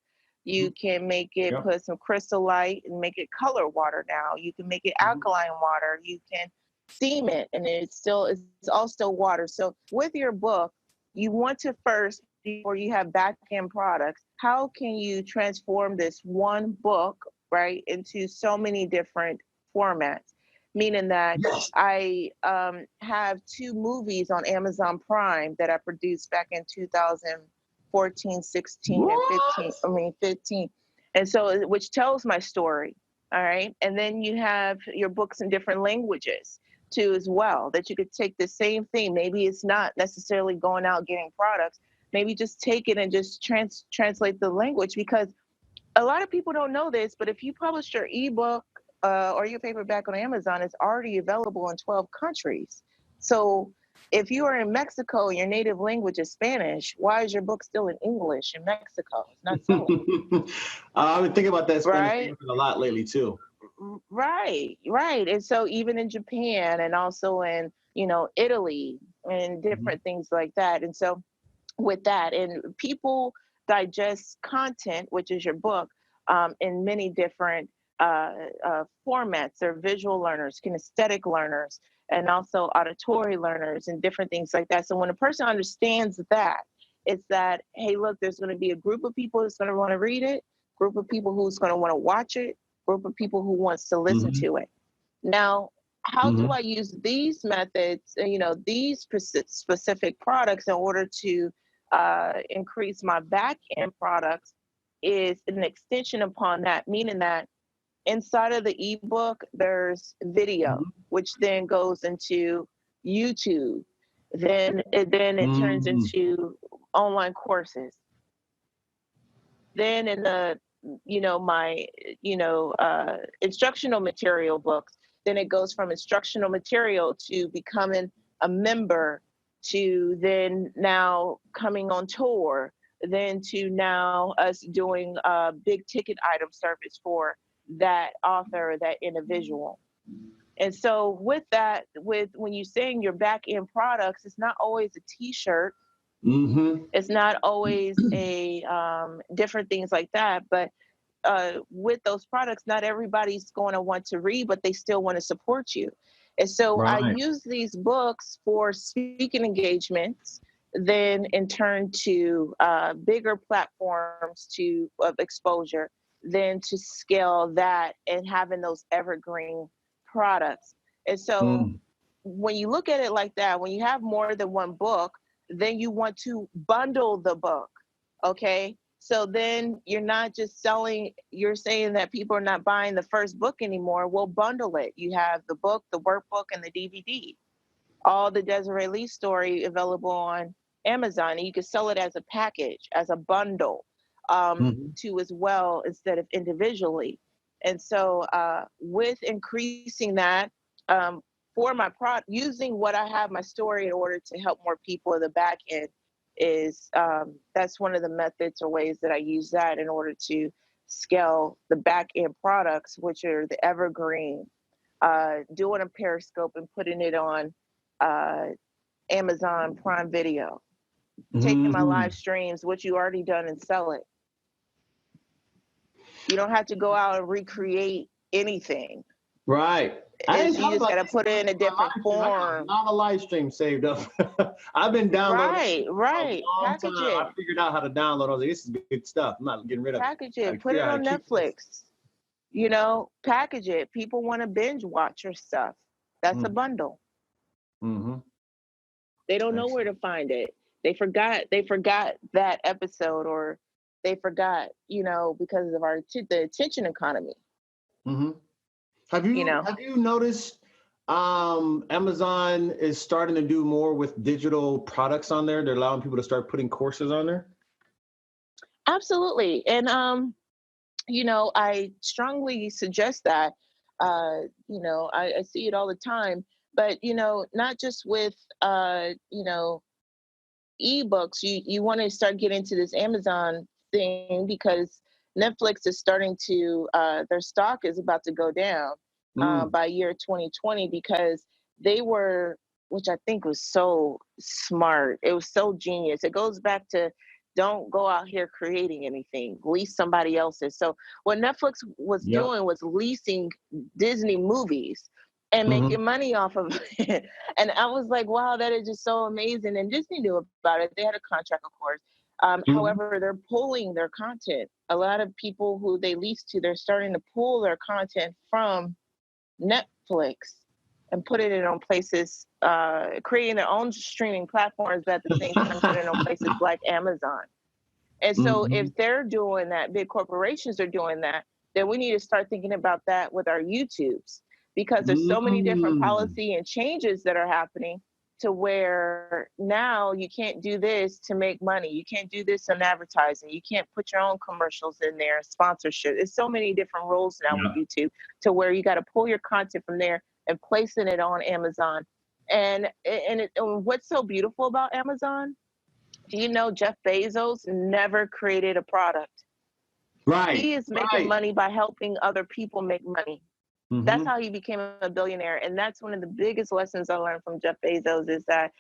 B: You
C: Mhm.
B: can make it,
C: Yep.
B: put some crystal light and make it color water now. You can make it
C: Mhm.
B: alkaline water. You can steam it, and it's all still water. So with your book, you want to first, before you have back end products, how can you transform this one book, right, into so many different formats? Meaning that
C: Yes.
B: I have 2 movies on Amazon Prime that I produced back in 2014, 16, and 15.
C: What?
B: I mean, 15. And so, which tells my story. All right. And then you have your books in different languages too, as well, that you could take the same thing. Maybe it's not necessarily going out getting products. Maybe just take it and just translate the language, because a lot of people don't know this, but if you publish your ebook or your paperback on Amazon, it's already available in 12 countries. So if you are in Mexico and your native language is Spanish, why is your book still in English in Mexico? It's not selling,
C: I've been thinking about that Spanish thing
B: right?
C: a lot lately too.
B: Right, right. And so even in Japan, and also in, Italy, and
C: Mhm.
B: different things like that. And so with that, and people digest content, which is your book, in many different formats. They're visual learners, kinesthetic learners, and also auditory learners, and different things like that. So when a person understands that, it's that, hey, look, there's going to be a group of people that's going to want to read it, group of people who's going to want to watch it, group of people who wants to listen
C: Mhm.
B: to it. Now, how do
C: Mhm.
B: I use these methods, these specific products, in order to increase my back end products? Is an extension upon that, meaning that inside of the ebook, there's video,
C: Mhm.
B: which then goes into YouTube. Then it turns
C: Mm.
B: into online courses. Then in the my instructional material books, then it goes from instructional material to becoming a member, to then now coming on tour, then to now us doing a big ticket item service for that author or that individual. And so with that, with when you're saying your back end products, it's not always a t-shirt,
C: Mhm.
B: it's not always a different things like that. But with those products, not everybody's going to want to read, but they still want to support you. And so I
C: Right.
B: use these books for speaking engagements, then in turn to bigger platforms to of exposure, then to scale that and having those evergreen products. And so
C: Mm.
B: when you look at it like that, when you have more than one book, then you want to bundle the book. Okay. So then you're not just selling, you're saying that people are not buying the first book anymore. We'll bundle it. You have the book, the workbook, and the DVD. All the Desiree Lee story available on Amazon. And you can sell it as a package, as a bundle,
C: Mhm.
B: too, as well, instead of individually. And so with increasing that, for my product, using what I have, my story, in order to help more people in the back end, is that's one of the methods or ways that I use that in order to scale the back end products, which are the evergreen, doing a Periscope and putting it on uh, Amazon Prime Video, taking my live
C: Mhm.
B: streams, which you already done, and sell it. You don't have to go out and recreate anything.
C: Right. I
B: It's
C: ain't
B: you
C: thought
B: just
C: about
B: got to
C: this.
B: put it in a
C: My
B: different
C: live stream. I got a
B: form.
C: lot of live streams saved up. I've been downloading
B: Right,
C: for a
B: right.
C: long
B: Package
C: time. I
B: it,
C: figured out how to download. I was like, this is good stuff. I'm not getting rid of it.
B: package
C: I
B: it. Put
C: figure
B: it
C: out how to
B: on
C: keep this.
B: Netflix. Package it. People want to binge watch your stuff. That's a bundle.
C: Mm-hmm.
B: They don't know where
C: Excellent.
B: to find it. They forgot that episode, or they forgot, because of the attention economy.
C: Mm-hmm. Have
B: You
C: you
B: know,
C: have you noticed Amazon is starting to do more with digital products on there? They're allowing people to start putting courses on there.
B: absolutely. And I strongly suggest that. I see it all the time, but not just with ebooks. You want to start getting into this Amazon thing, because Netflix is starting to their stock is about to go down
C: Mm.
B: by year 2020, because they were, which I think was so smart. It was so genius. It goes back to, don't go out here creating anything, lease somebody else's. So what Netflix was
C: Yep.
B: doing was leasing Disney movies and
C: Mm-hmm.
B: making money off of it. And I was like, wow, that is just so amazing. And Disney knew about it. They had a contract, of course.
C: Mm-hmm.
B: However, they're pulling their content. A lot of people who they lease to, they're starting to pull their content from Netflix and putting it on places, creating their own streaming platforms, but at the same time putting it on places like Amazon. And so
C: Mm-hmm.
B: if they're doing that, big corporations are doing that, then we need to start thinking about that with our YouTubes, because there's so many different
C: Mm.
B: policy and changes that are happening, to where now you can't do this to make money. You can't do this on advertising. You can't put your own commercials in there, sponsorship. There's so many different rules now with
C: Yeah.
B: YouTube, to where you got to pull your content from there and placing it on Amazon. And what's so beautiful about Amazon? Do you know Jeff Bezos never created a product?
C: Right.
B: He is making
C: Right.
B: money by helping other people make money. That's
C: Mm-hmm.
B: how he became a billionaire. And that's one of the biggest lessons I learned from Jeff Bezos, is that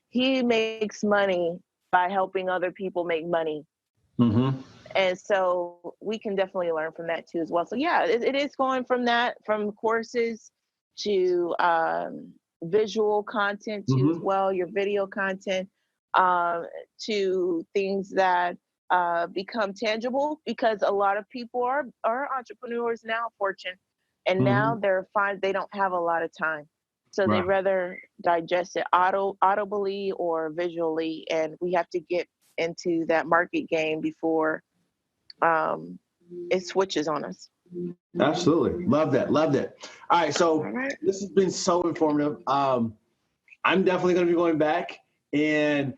B: he makes money by helping other people make money.
C: Mm-hmm.
B: And so we can definitely learn from that too as well. So yeah, it is going from that, from courses to visual content to, as
C: Mm-hmm.
B: well, your video content, um, to things that become tangible, because a lot of people are entrepreneurs now, Fortune, and
C: Mm-hmm.
B: now they're fine. They don't have a lot of time. So they
C: Right.
B: rather digest it audibly or visually, and we have to get into that market game before it switches on us.
C: Absolutely. Love that. Love that. All right.
B: All
C: So
B: right.
C: this has been so informative. I'm definitely going to be going back. And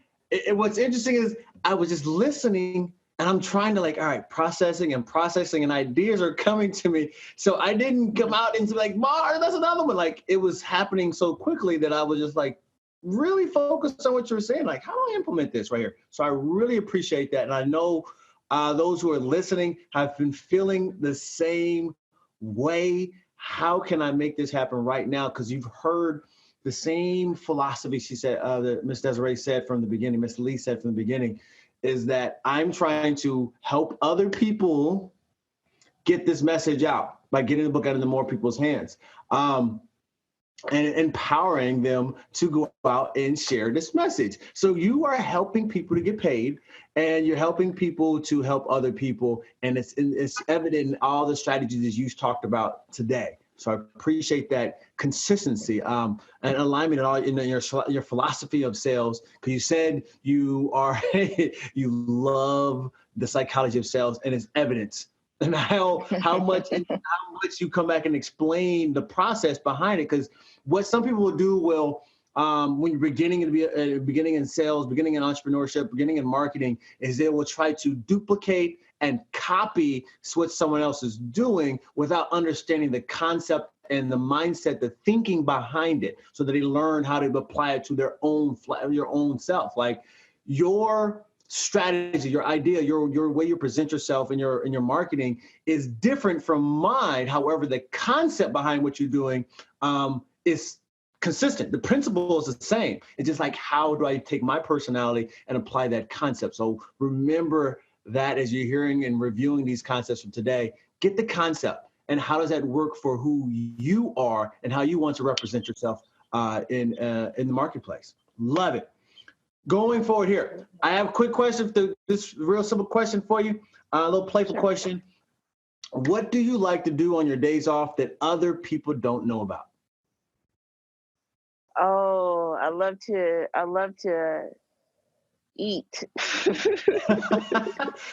C: what's interesting is I was just listening and I'm trying to like, all right, processing and ideas are coming to me. So I didn't come out into like, Mars, that's another one. Like it was happening so quickly that I was just like really focused on what you were saying. Like, how do I implement this right here? So I really appreciate that. And I know those who are listening have been feeling the same way. How can I make this happen right now? Because you've heard the same philosophy she said, that Miss Desiree said from the beginning, Miss Lee said from the beginning, is that I'm trying to help other people get this message out by getting the book out into more people's hands. And empowering them to go out and share this message. So you are helping people to get paid, and you're helping people to help other people, and it's evident in all the strategies that you talked about today. So I appreciate that consistency and alignment in all in your philosophy of sales. Because you said you are you love the psychology of sales, and it's evidence. And how much you come back and explain the process behind it. Because what some people will do when you're beginning in sales, beginning in entrepreneurship, beginning in marketing, is they will try to duplicate and copy what someone else is doing without understanding the concept and the mindset, the thinking behind it, so that they learn how to apply it to your own self. Like your strategy, your idea, your way you present yourself in your marketing is different from mine. However, the concept behind what you're doing is consistent. The principle is the same. It's just like, how do I take my personality and apply that concept? So remember that as you're hearing and reviewing these concepts from today, get the concept and how does that work for who you are and how you want to represent yourself in the marketplace. Love it. Going forward here, I have a quick question, this real simple question for you, a little playful question. What do you like to do on your days off that other people don't know about?
B: Oh, I love to eat.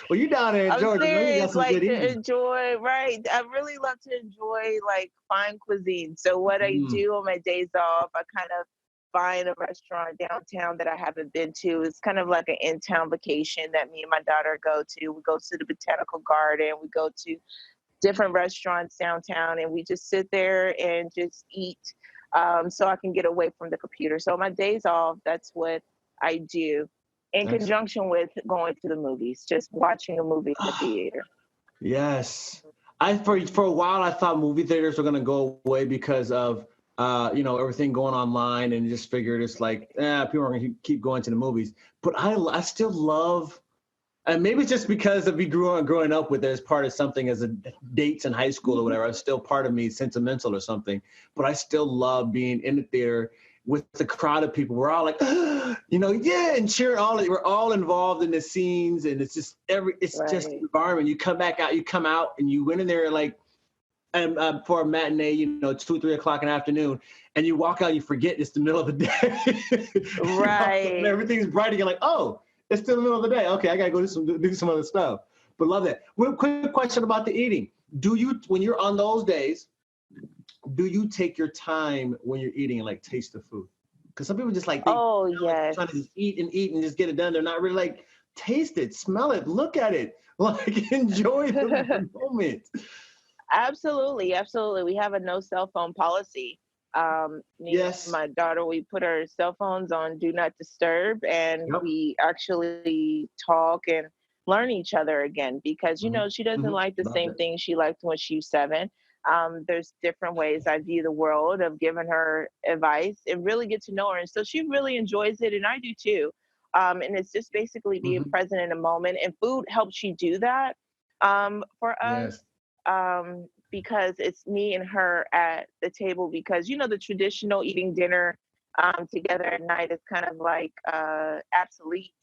C: Well, you down there in
B: I'm
C: Georgia, man, you got
B: serious,
C: some good
B: like to
C: eating.
B: enjoy, right? I really love to enjoy like fine cuisine. So what I
C: Mm,
B: do on my days off, I kind of find a restaurant downtown that I haven't been to. It's kind of like an in-town vacation that me and my daughter go to. We go to the botanical garden, we go to different restaurants downtown, and we just sit there and just eat, so I can get away from the computer. So my days off, that's what I do in
C: excellent.
B: conjunction with going to the movies, just watching a movie in the theater.
C: Yes. For a while I thought movie theaters were gonna go away because of everything going online, and just figured it's like people are gonna keep going to the movies. But I still love, and maybe it's just because of me growing up with it as part of something as a dates in high school or whatever. It's still part of me, sentimental or something. But I still love being in the theater with the crowd of people. We're all like, yeah, and cheering we're all involved in the scenes, and it's just the
B: Right.
C: environment. You come out, and you went in there like for a matinee, 2, 3 o'clock in the afternoon, and you walk out, you forget it's the middle of the day. And
B: Right.
C: everything's bright, and you're like, oh, it's still the middle of the day. Okay, I gotta go do some other stuff. But love that. Real quick question about the eating. Do you, when you're on those days, do you take your time when you're eating and like taste the food? Because some people just like
B: Oh,
C: like they're trying to
B: yes.
C: just eat and just get it done. They're not really like taste it, smell it, look at it, like enjoy the moment.
B: Absolutely, absolutely. We have a no cell phone policy. Me and
C: Yes.
B: my daughter, we put our cell phones on do not disturb, and
C: Yep.
B: we actually talk and learn each other again because
C: Hmm.
B: she doesn't
C: Hmm.
B: like the
C: Love
B: same
C: it.
B: thing she liked when she was 7. There's different ways I view the world of giving her advice and really get to know her, and so she really enjoys it, and I do too. And it's just basically being
C: Hmm.
B: present in a moment, and food helps you do that. For us,
C: Yes.
B: because it's me and her at the table, because the traditional eating dinner together at night is kind of like obsolete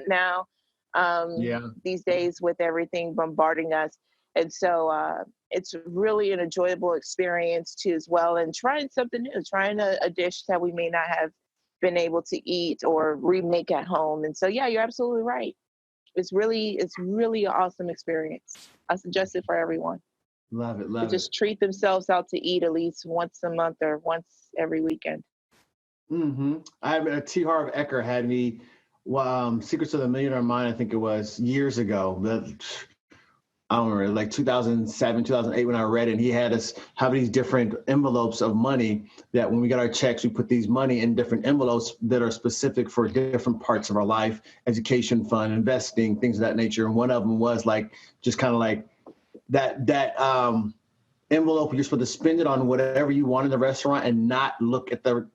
B: now,
C: Yeah.
B: these days with everything bombarding us. And so it's really an enjoyable experience too as well, and trying something new, trying a dish that we may not have been able to eat or remake at home. And so yeah, you're absolutely right. It's really an awesome experience. I suggest it for everyone.
C: Love it.
B: To
C: Love it.
B: just treat themselves out to eat at least once a month or once every weekend.
C: I T. Harv Eker had me, Secrets of the Millionaire Mind, I think it was years ago. I don't remember, like 2007, 2008 when I read it. And he had us have these different envelopes of money that when we got our checks, we put these money in different envelopes that are specific for different parts of our life, education fund, investing, things of that nature. And one of them was like, just kind of like that envelope, you're supposed to spend it on whatever you want in the restaurant and not look at the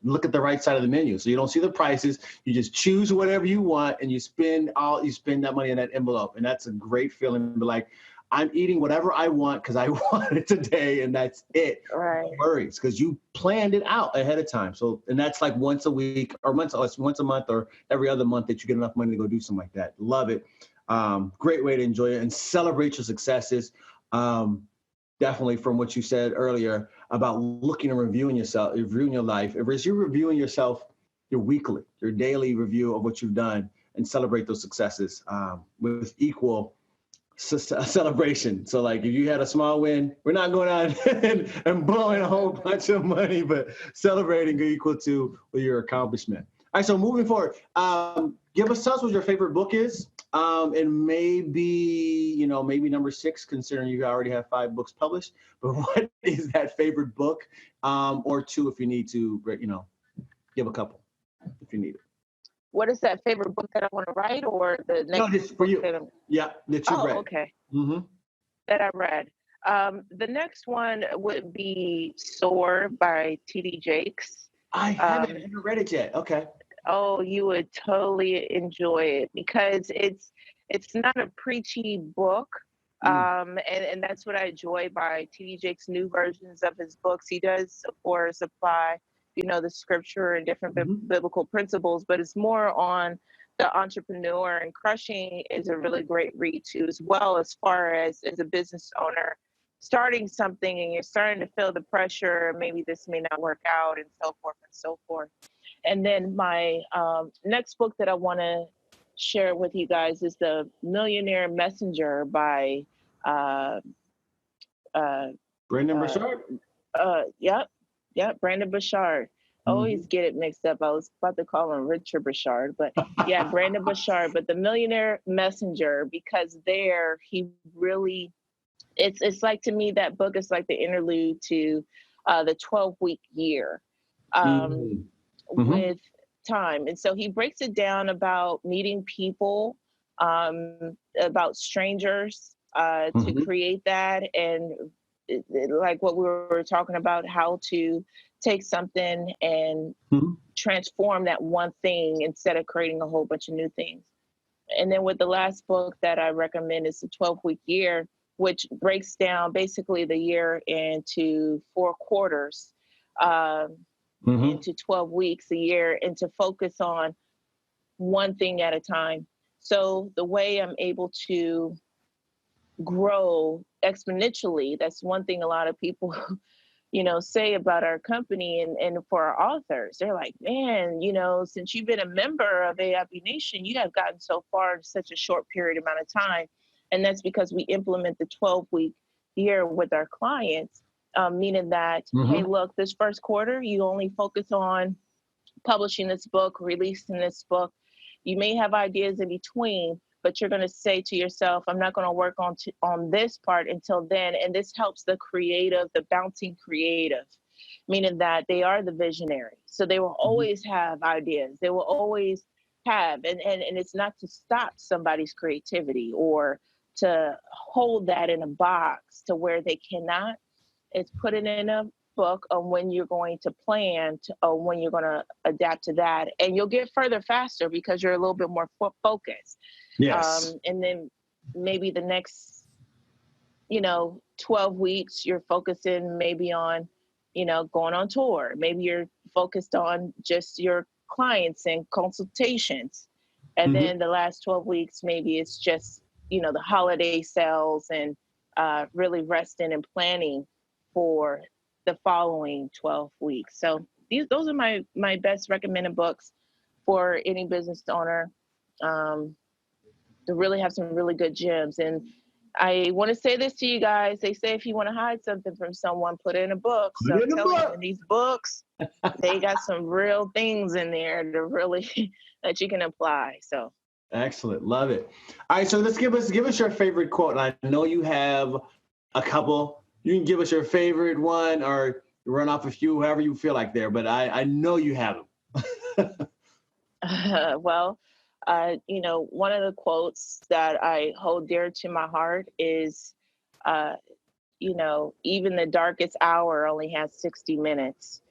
C: right side of the menu. So you don't see the prices. You just choose whatever you want and you spend that money in that envelope. And that's a great feeling. But like, I'm eating whatever I want because I want it today, and that's it.
B: Right.
C: No worries, because you planned it out ahead of time. So, and that's like once a week or once a month or every other month that you get enough money to go do something like that. Love it. Great way to enjoy it and celebrate your successes. Definitely from what you said earlier about looking and reviewing yourself, reviewing your life. If you're reviewing yourself, your weekly, your daily review of what you've done and celebrate those successes with equal celebration. So like if you had a small win, we're not going out and blowing a whole bunch of money, but celebrating equal to your accomplishment. All right, so moving forward, tell us what your favorite book is. And maybe number 6, considering you already have 5 books published, but what is that favorite book? Or 2 if you need to, give a couple if you need it.
B: What is that favorite book that I want to write, or the next?
C: No, just for you. That you read.
B: Okay.
C: Mm-hmm.
B: That I read. The next one would be Soar by T.D. Jakes.
C: I haven't read it yet. Okay.
B: Oh, you would totally enjoy it because it's not a preachy book. And that's what I enjoy by T.D. Jakes' new versions of his books. He does, of course, apply, the scripture and different biblical principles, but it's more on the entrepreneur, and Crushing is a really great read too, as well, as far as a business owner starting something and you're starting to feel the pressure, maybe this may not work out, and so forth and so forth. And then my next book that I want to share with you guys is The Millionaire Messenger by
C: Brandon Burchard?
B: Brandon Burchard. I always get it mixed up. I was about to call him Richard Burchard, but yeah, Brandon Burchard. But The Millionaire Messenger, because there he really, it's like, to me, that book is like the interlude to the 12-week year with time. And so he breaks it down about meeting people, about strangers, to create that, and like what we were talking about, how to take something and transform that one thing instead of creating a whole bunch of new things. And then with the last book that I recommend is The 12-Week Year, which breaks down basically the year into 4 quarters, into 12 weeks a year, and to focus on one thing at a time. So the way I'm able to grow exponentially, that's one thing a lot of people say about our company, and for our authors, they're like, man, since you've been a member of AIB Nation, you have gotten so far in such a short period amount of time. And that's because we implement the 12-week year with our clients, meaning that, hey, look, this first quarter, you only focus on publishing this book, releasing this book. You may have ideas in between, but you're going to say to yourself, I'm not going to work on this part until then. And this helps the creative, the bouncing creative, meaning that they are the visionary. So they will always have ideas. They will always have, and it's not to stop somebody's creativity or to hold that in a box to where they cannot. It's put it in a book on when you're going to plan to, or when you're going to adapt to that. And you'll get further faster because you're a little bit more focused.
C: Yes.
B: And then maybe the next, 12 weeks, you're focusing maybe on, going on tour. Maybe you're focused on just your clients and consultations. And then the last 12 weeks, maybe it's just, the holiday sales and really resting and planning for the following 12 weeks. So those are my best recommended books for any business owner. To really have some really good gems. And I want to say this to you guys. They say if you want to hide something from someone, put it in a book.
C: Put
B: So
C: it
B: I'm
C: in the
B: telling you,
C: book.
B: in these books, they got some real things in there to really that you can apply. So
C: Excellent. Love it. All right. So let's give us your favorite quote. And I know you have a couple. You can give us your favorite one or run off a few, however you feel like there. But I know you have them.
B: well, one of the quotes that I hold dear to my heart is, uh, even the darkest hour only has 60 minutes.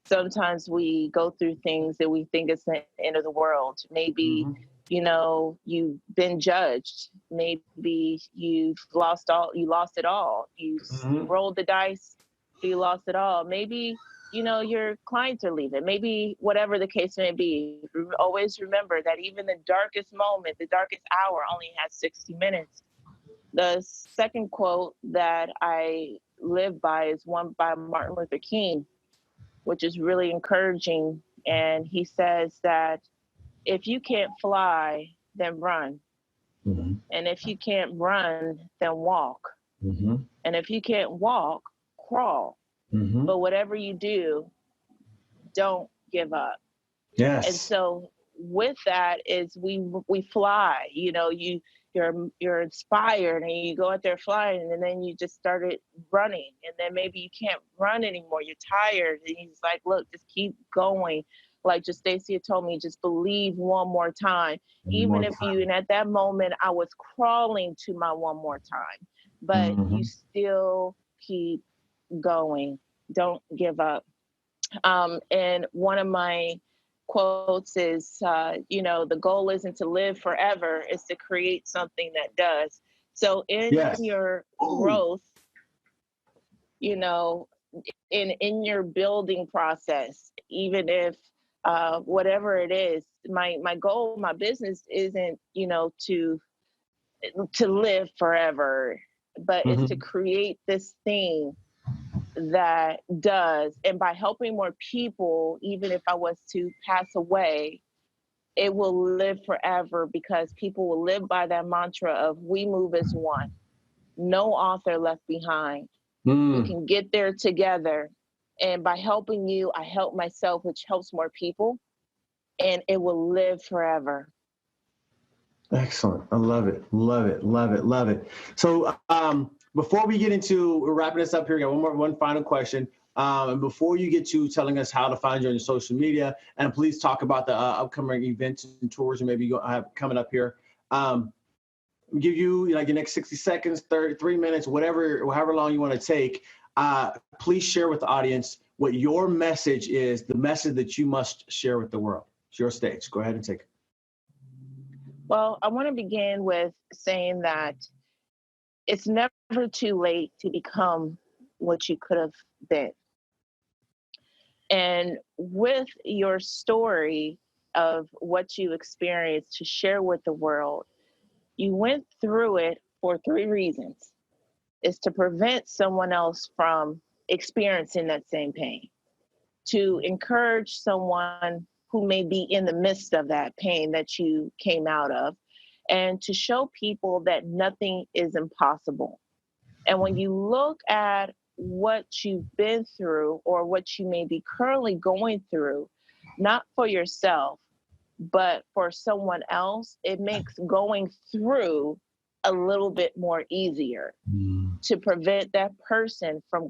B: Sometimes we go through things that we think is the end of the world. Maybe,
C: Mm-hmm.
B: you've been judged. Maybe you lost it all.
C: Mm-hmm.
B: Rolled the dice, you lost it all. Maybe, your clients are leaving. Maybe whatever the case may be. Always remember that even the darkest moment, the darkest hour only has 60 minutes. The second quote that I live by is one by Martin Luther King, which is really encouraging. And he says that if you can't fly, then run.
C: Mm-hmm.
B: And if you can't run, then walk.
C: Mm-hmm.
B: And if you can't walk, crawl.
C: Mm-hmm.
B: But whatever you do, don't give up. And
C: Yes.
B: so with that is we fly, you're inspired and you go out there flying and then you just started running and then maybe you can't run anymore. You're tired and he's like, look, just keep going. Like just Stacy had told me, just believe one more time.
C: One
B: Even
C: more
B: if
C: time.
B: and at that moment I was crawling to my one more time, but you
C: Mm-hmm.
B: still keep going. Don't give up. And one of my quotes is, the goal isn't to live forever, it's to create something that does. So in
C: Yes.
B: your
C: Ooh.
B: growth, you know, in your building process, even if whatever it is, my goal, my business isn't, to live forever, but it's to
C: Mm-hmm.
B: create this thing that does. And by helping more people, even if I was to pass away, it will live forever because people will live by that mantra of we move as one, no author left behind. We
C: Mm.
B: can get there together. And by helping you, I help myself, which helps more people, and it will live forever.
C: Excellent. I love it. Love it. Love it. Love it. So before we get into wrapping this up here, we got one final question. And before you get to telling us how to find you on your social media, and please talk about the upcoming events and tours you maybe have coming up here. Give you like the next 60 seconds, 3 minutes, however long you want to take. Please share with the audience what your message is, the message that you must share with the world. It's your stage. Go ahead and take it.
B: Well, I want to begin with saying that it's never too late to become what you could have been. And with your story of what you experienced to share with the world, you went through it for three reasons. Is to prevent someone else from experiencing that same pain, to encourage someone who may be in the midst of that pain that you came out of, and to show people that nothing is impossible. And when you look at what you've been through or what you may be currently going through, not for yourself, but for someone else, it makes going through a little bit more easier to prevent that person from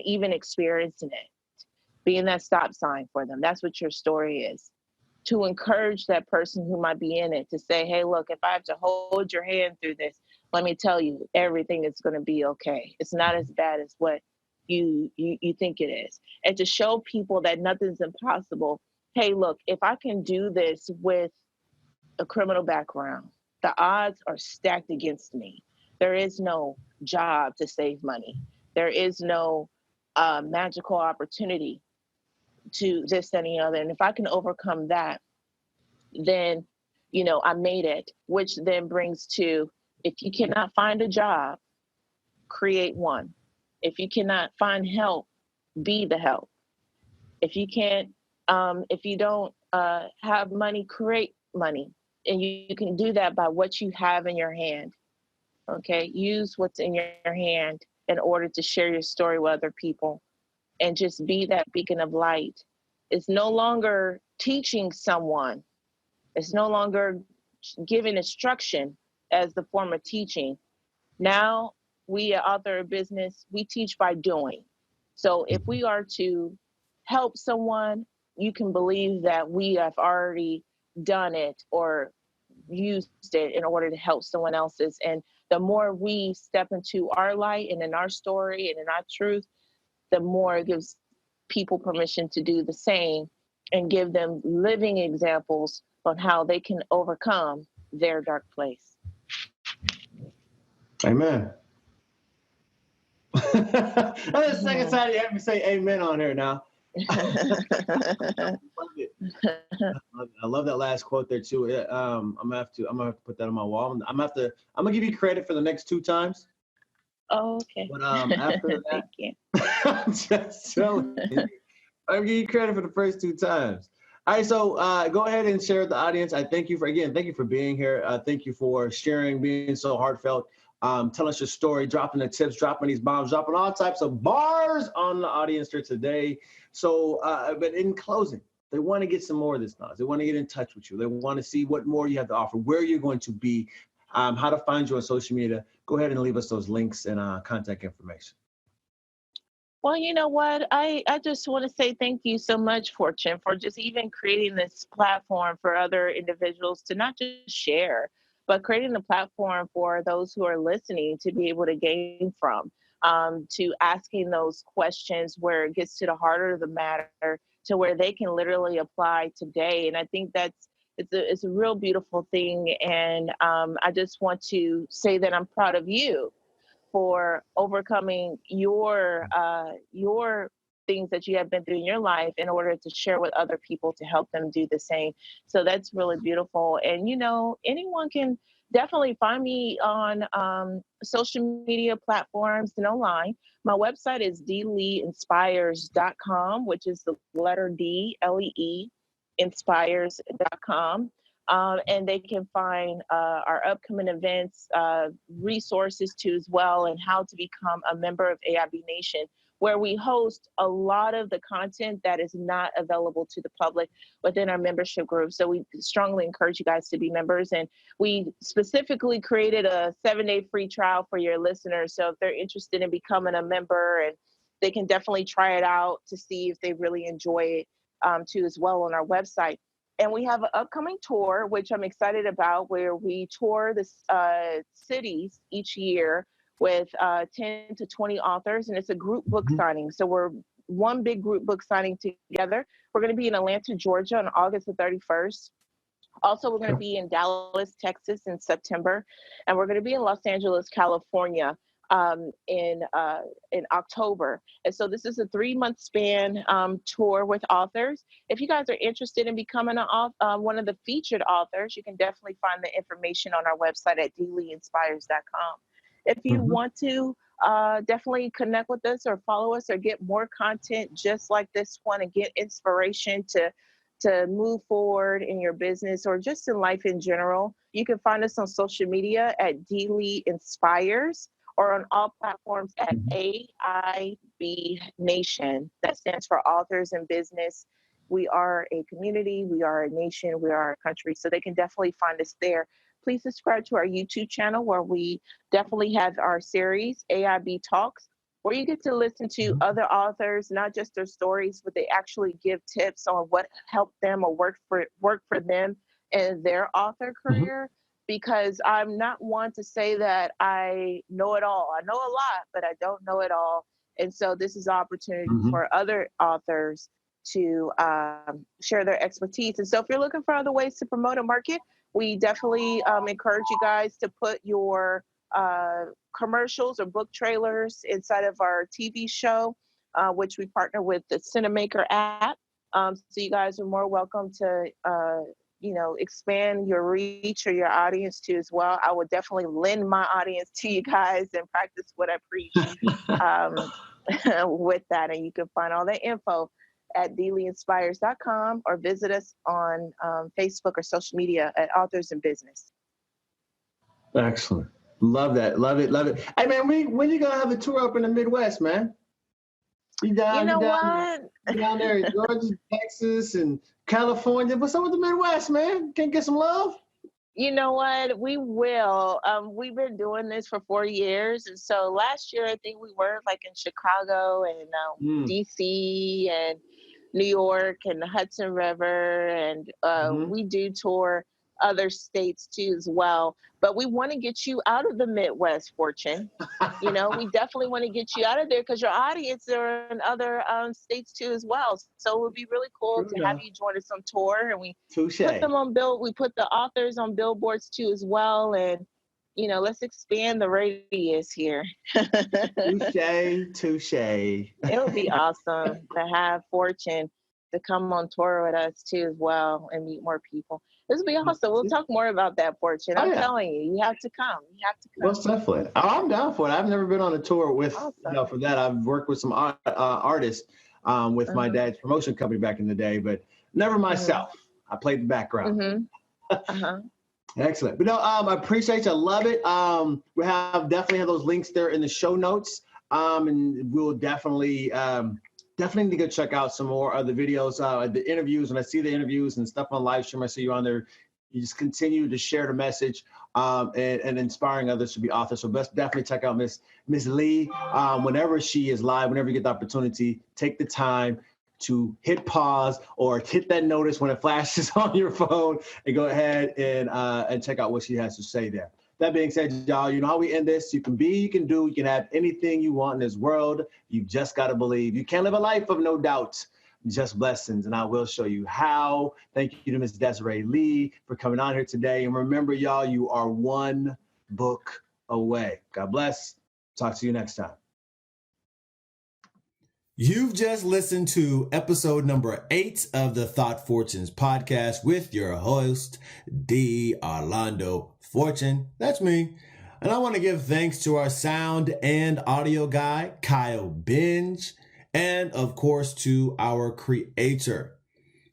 B: even experiencing it, being that stop sign for them. That's what your story is. To encourage that person who might be in it to say, hey, look, if I have to hold your hand through this, let me tell you, everything is going to be okay. It's not as bad as what you think it is. And to show people that nothing's impossible. Hey, look, if I can do this with a criminal background, the odds are stacked against me. There is no job to save money. There is no magical opportunity to this, that, and the other. And if I can overcome that, then, I made it, which then brings to, if you cannot find a job, create one. If you cannot find help, be the help. If you can't, if you don't have money, create money. And you can do that by what you have in your hand. Okay. Use what's in your hand in order to share your story with other people and just be that beacon of light. It's no longer teaching someone, it's no longer giving instruction as the form of teaching. Now, we at Author of Business, we teach by doing. So if we are to help someone, you can believe that we have already done it or used it in order to help someone else's. And the more we step into our light and in our story and in our truth, the more it gives people permission to do the same and give them living examples on how they can overcome their dark place.
C: Amen. That's the second time you have me say amen on here now. I love that last quote there too. I'm gonna have to put that on my wall. I'm gonna give you credit for the next 2 times.
B: Oh, okay.
C: But after that,
B: thank you.
C: I'm just telling you. I'll give you credit for the first 2 times. All right, so go ahead and share with the audience. I thank you for being here. Thank you for sharing, being so heartfelt. Tell us your story, dropping the tips, dropping these bombs, dropping all types of bars on the audience here today. So, but in closing, they want to get some more of this knowledge. They want to get in touch with you. They want to see what more you have to offer, where you're going to be, how to find you on social media. Go ahead and leave us those links and contact information.
B: Well, you know what? I just want to say thank you so much, Fortune, for just even creating this platform for other individuals to not just share, but creating a platform for those who are listening to be able to gain from, to asking those questions where it gets to the heart of the matter, to where they can literally apply today. And I think it's a real beautiful thing. And I just want to say that I'm proud of you for overcoming your things that you have been through in your life in order to share with other people to help them do the same. So that's really beautiful. And anyone can definitely find me on social media platforms and online. My website is dleeinspires.com, which is the letter D, Lee, inspires.com. And they can find our upcoming events, resources too as well, and how to become a member of AIB Nation, where we host a lot of the content that is not available to the public within our membership group. So we strongly encourage you guys to be members. And we specifically created a 7-day free trial for your listeners. So if they're interested in becoming a member, and they can definitely try it out to see if they really enjoy it too as well on our website. And we have an upcoming tour, which I'm excited about, where we tour the cities each year with 10 to 20 authors, and it's a group book signing. So we're one big group book signing together. We're going to be in Atlanta, Georgia on August the 31st. Also, we're going to be in Dallas, Texas in September, and we're going to be in Los Angeles, California in October. And so this is a 3-month span tour with authors. If you guys are interested in becoming one of the featured authors, you can definitely find the information on our website at dleeinspires.com. If you want to definitely connect with us or follow us or get more content just like this one and get inspiration to move forward in your business or just in life in general, you can find us on social media at dleeinspires or on all platforms at AIB Nation. That stands for Authors in Business. We are a community, we are a nation, we are a country. So they can definitely find us there. Please subscribe to our YouTube channel where we definitely have our series, AIB Talks, where you get to listen to other authors, not just their stories, but they actually give tips on what helped them or worked for them in their author career. Because I'm not one to say that I know it all. I know a lot, but I don't know it all. And so this is an opportunity for other authors to share their expertise. And so if you're looking for other ways to promote a market, we definitely encourage you guys to put your commercials or book trailers inside of our TV show, which we partner with the Cinemaker app. So you guys are more welcome to expand your reach or your audience too as well. I would definitely lend my audience to you guys and practice what I preach with that. And you can find all that info at dleeinspires.com or visit us on Facebook or social media at Authors in Business.
C: Excellent. Love that. Love it. Love it. Hey, man, when you going to have a tour up in the Midwest, man? You down
B: What?
C: down there in Georgia, Texas, and California. What's up with the Midwest, man? Can't get some love?
B: You know what? We will. We've been doing this for 4 years. And so last year, I think we were like in Chicago and DC and New York and the Hudson River. And we do tour other states too as well. But we want to get you out of the Midwest, Fortune. We definitely want to get you out of there because your audience are in other states too as well. So it would be really cool to have you join us on tour, and we
C: Touche.
B: put them on we put the authors on billboards too as well, and let's expand the radius here.
C: Touche.
B: It would be awesome to have Fortune to come on tour with us too as well and meet more people. This will be awesome. We'll talk more about that, Fortune. I'm telling you, you have to come. You have to come.
C: Most definitely. I'm down for it. I've never been on a tour with, for that. I've worked with some artists with my dad's promotion company back in the day, but never myself. I played the background. Excellent. But no, I appreciate you. I love it. We definitely have those links there in the show notes. And we'll definitely need to go check out some more of the videos, the interviews. When I see the interviews and stuff on live stream, I see you on there. You just continue to share the message and inspiring others to be authors. So definitely check out Miss Lee whenever she is live, whenever you get the opportunity, take the time to hit pause or hit that notice when it flashes on your phone and go ahead and check out what she has to say there. That being said, y'all, you know how we end this. You can be, you can do, you can have anything you want in this world. You've just got to believe. You can't live a life of no doubt, just blessings. And I will show you how. Thank you to Ms. Desiree Lee for coming on here today. And remember, y'all, you are one book away. God bless. Talk to you next time.
A: You've just listened to episode number 8 of the Thought Fortunes podcast with your host, D. Orlando Fortune. That's me. And I want to give thanks to our sound and audio guy, Kyle Binge, and of course to our creator.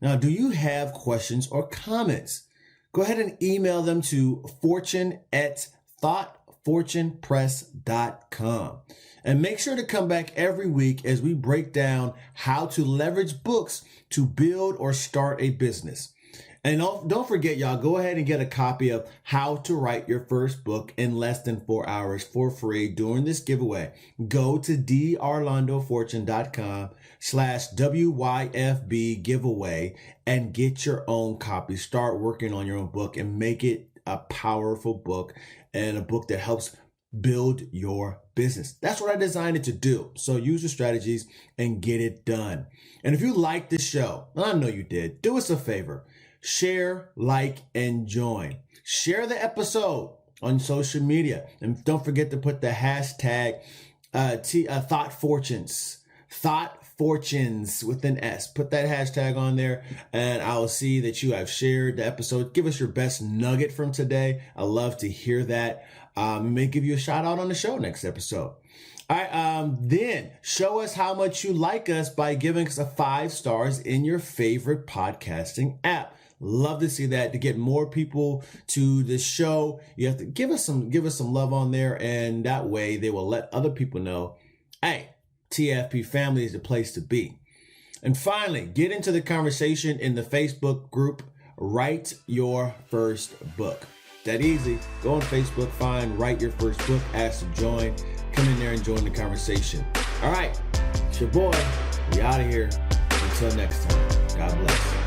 A: Now, do you have questions or comments? Go ahead and email them to fortune@thoughtfortunepress.com. And make sure to come back every week as we break down how to leverage books to build or start a business. And don't forget, y'all, go ahead and get a copy of How to Write Your First Book in Less Than 4 Hours for free during this giveaway. Go to dorlandofortune.com/WYFB giveaway and get your own copy. Start working on your own book and make it a powerful book and a book that helps build your business. That's what I designed it to do. So use the strategies and get it done. And if you like this show, I know you did, do us a favor. Share, like, and join. Share the episode on social media. And don't forget to put the hashtag Thought Fortunes. Thought Fortunes with an S. Put that hashtag on there and I'll see that you have shared the episode. Give us your best nugget from today. I love to hear that. May give you a shout out on the show next episode. All right, then show us how much you like us by giving us a 5 stars in your favorite podcasting app. Love to see that. To get more people to the show, you have to give us some love on there, and that way they will let other people know, hey, TFP family is the place to be. And finally, get into the conversation in the Facebook group, Write Your First Book. That easy. Go on Facebook, find Write Your First Book, ask to join. Come in there and join the conversation. All right, it's your boy. We out of here. Until next time, God bless.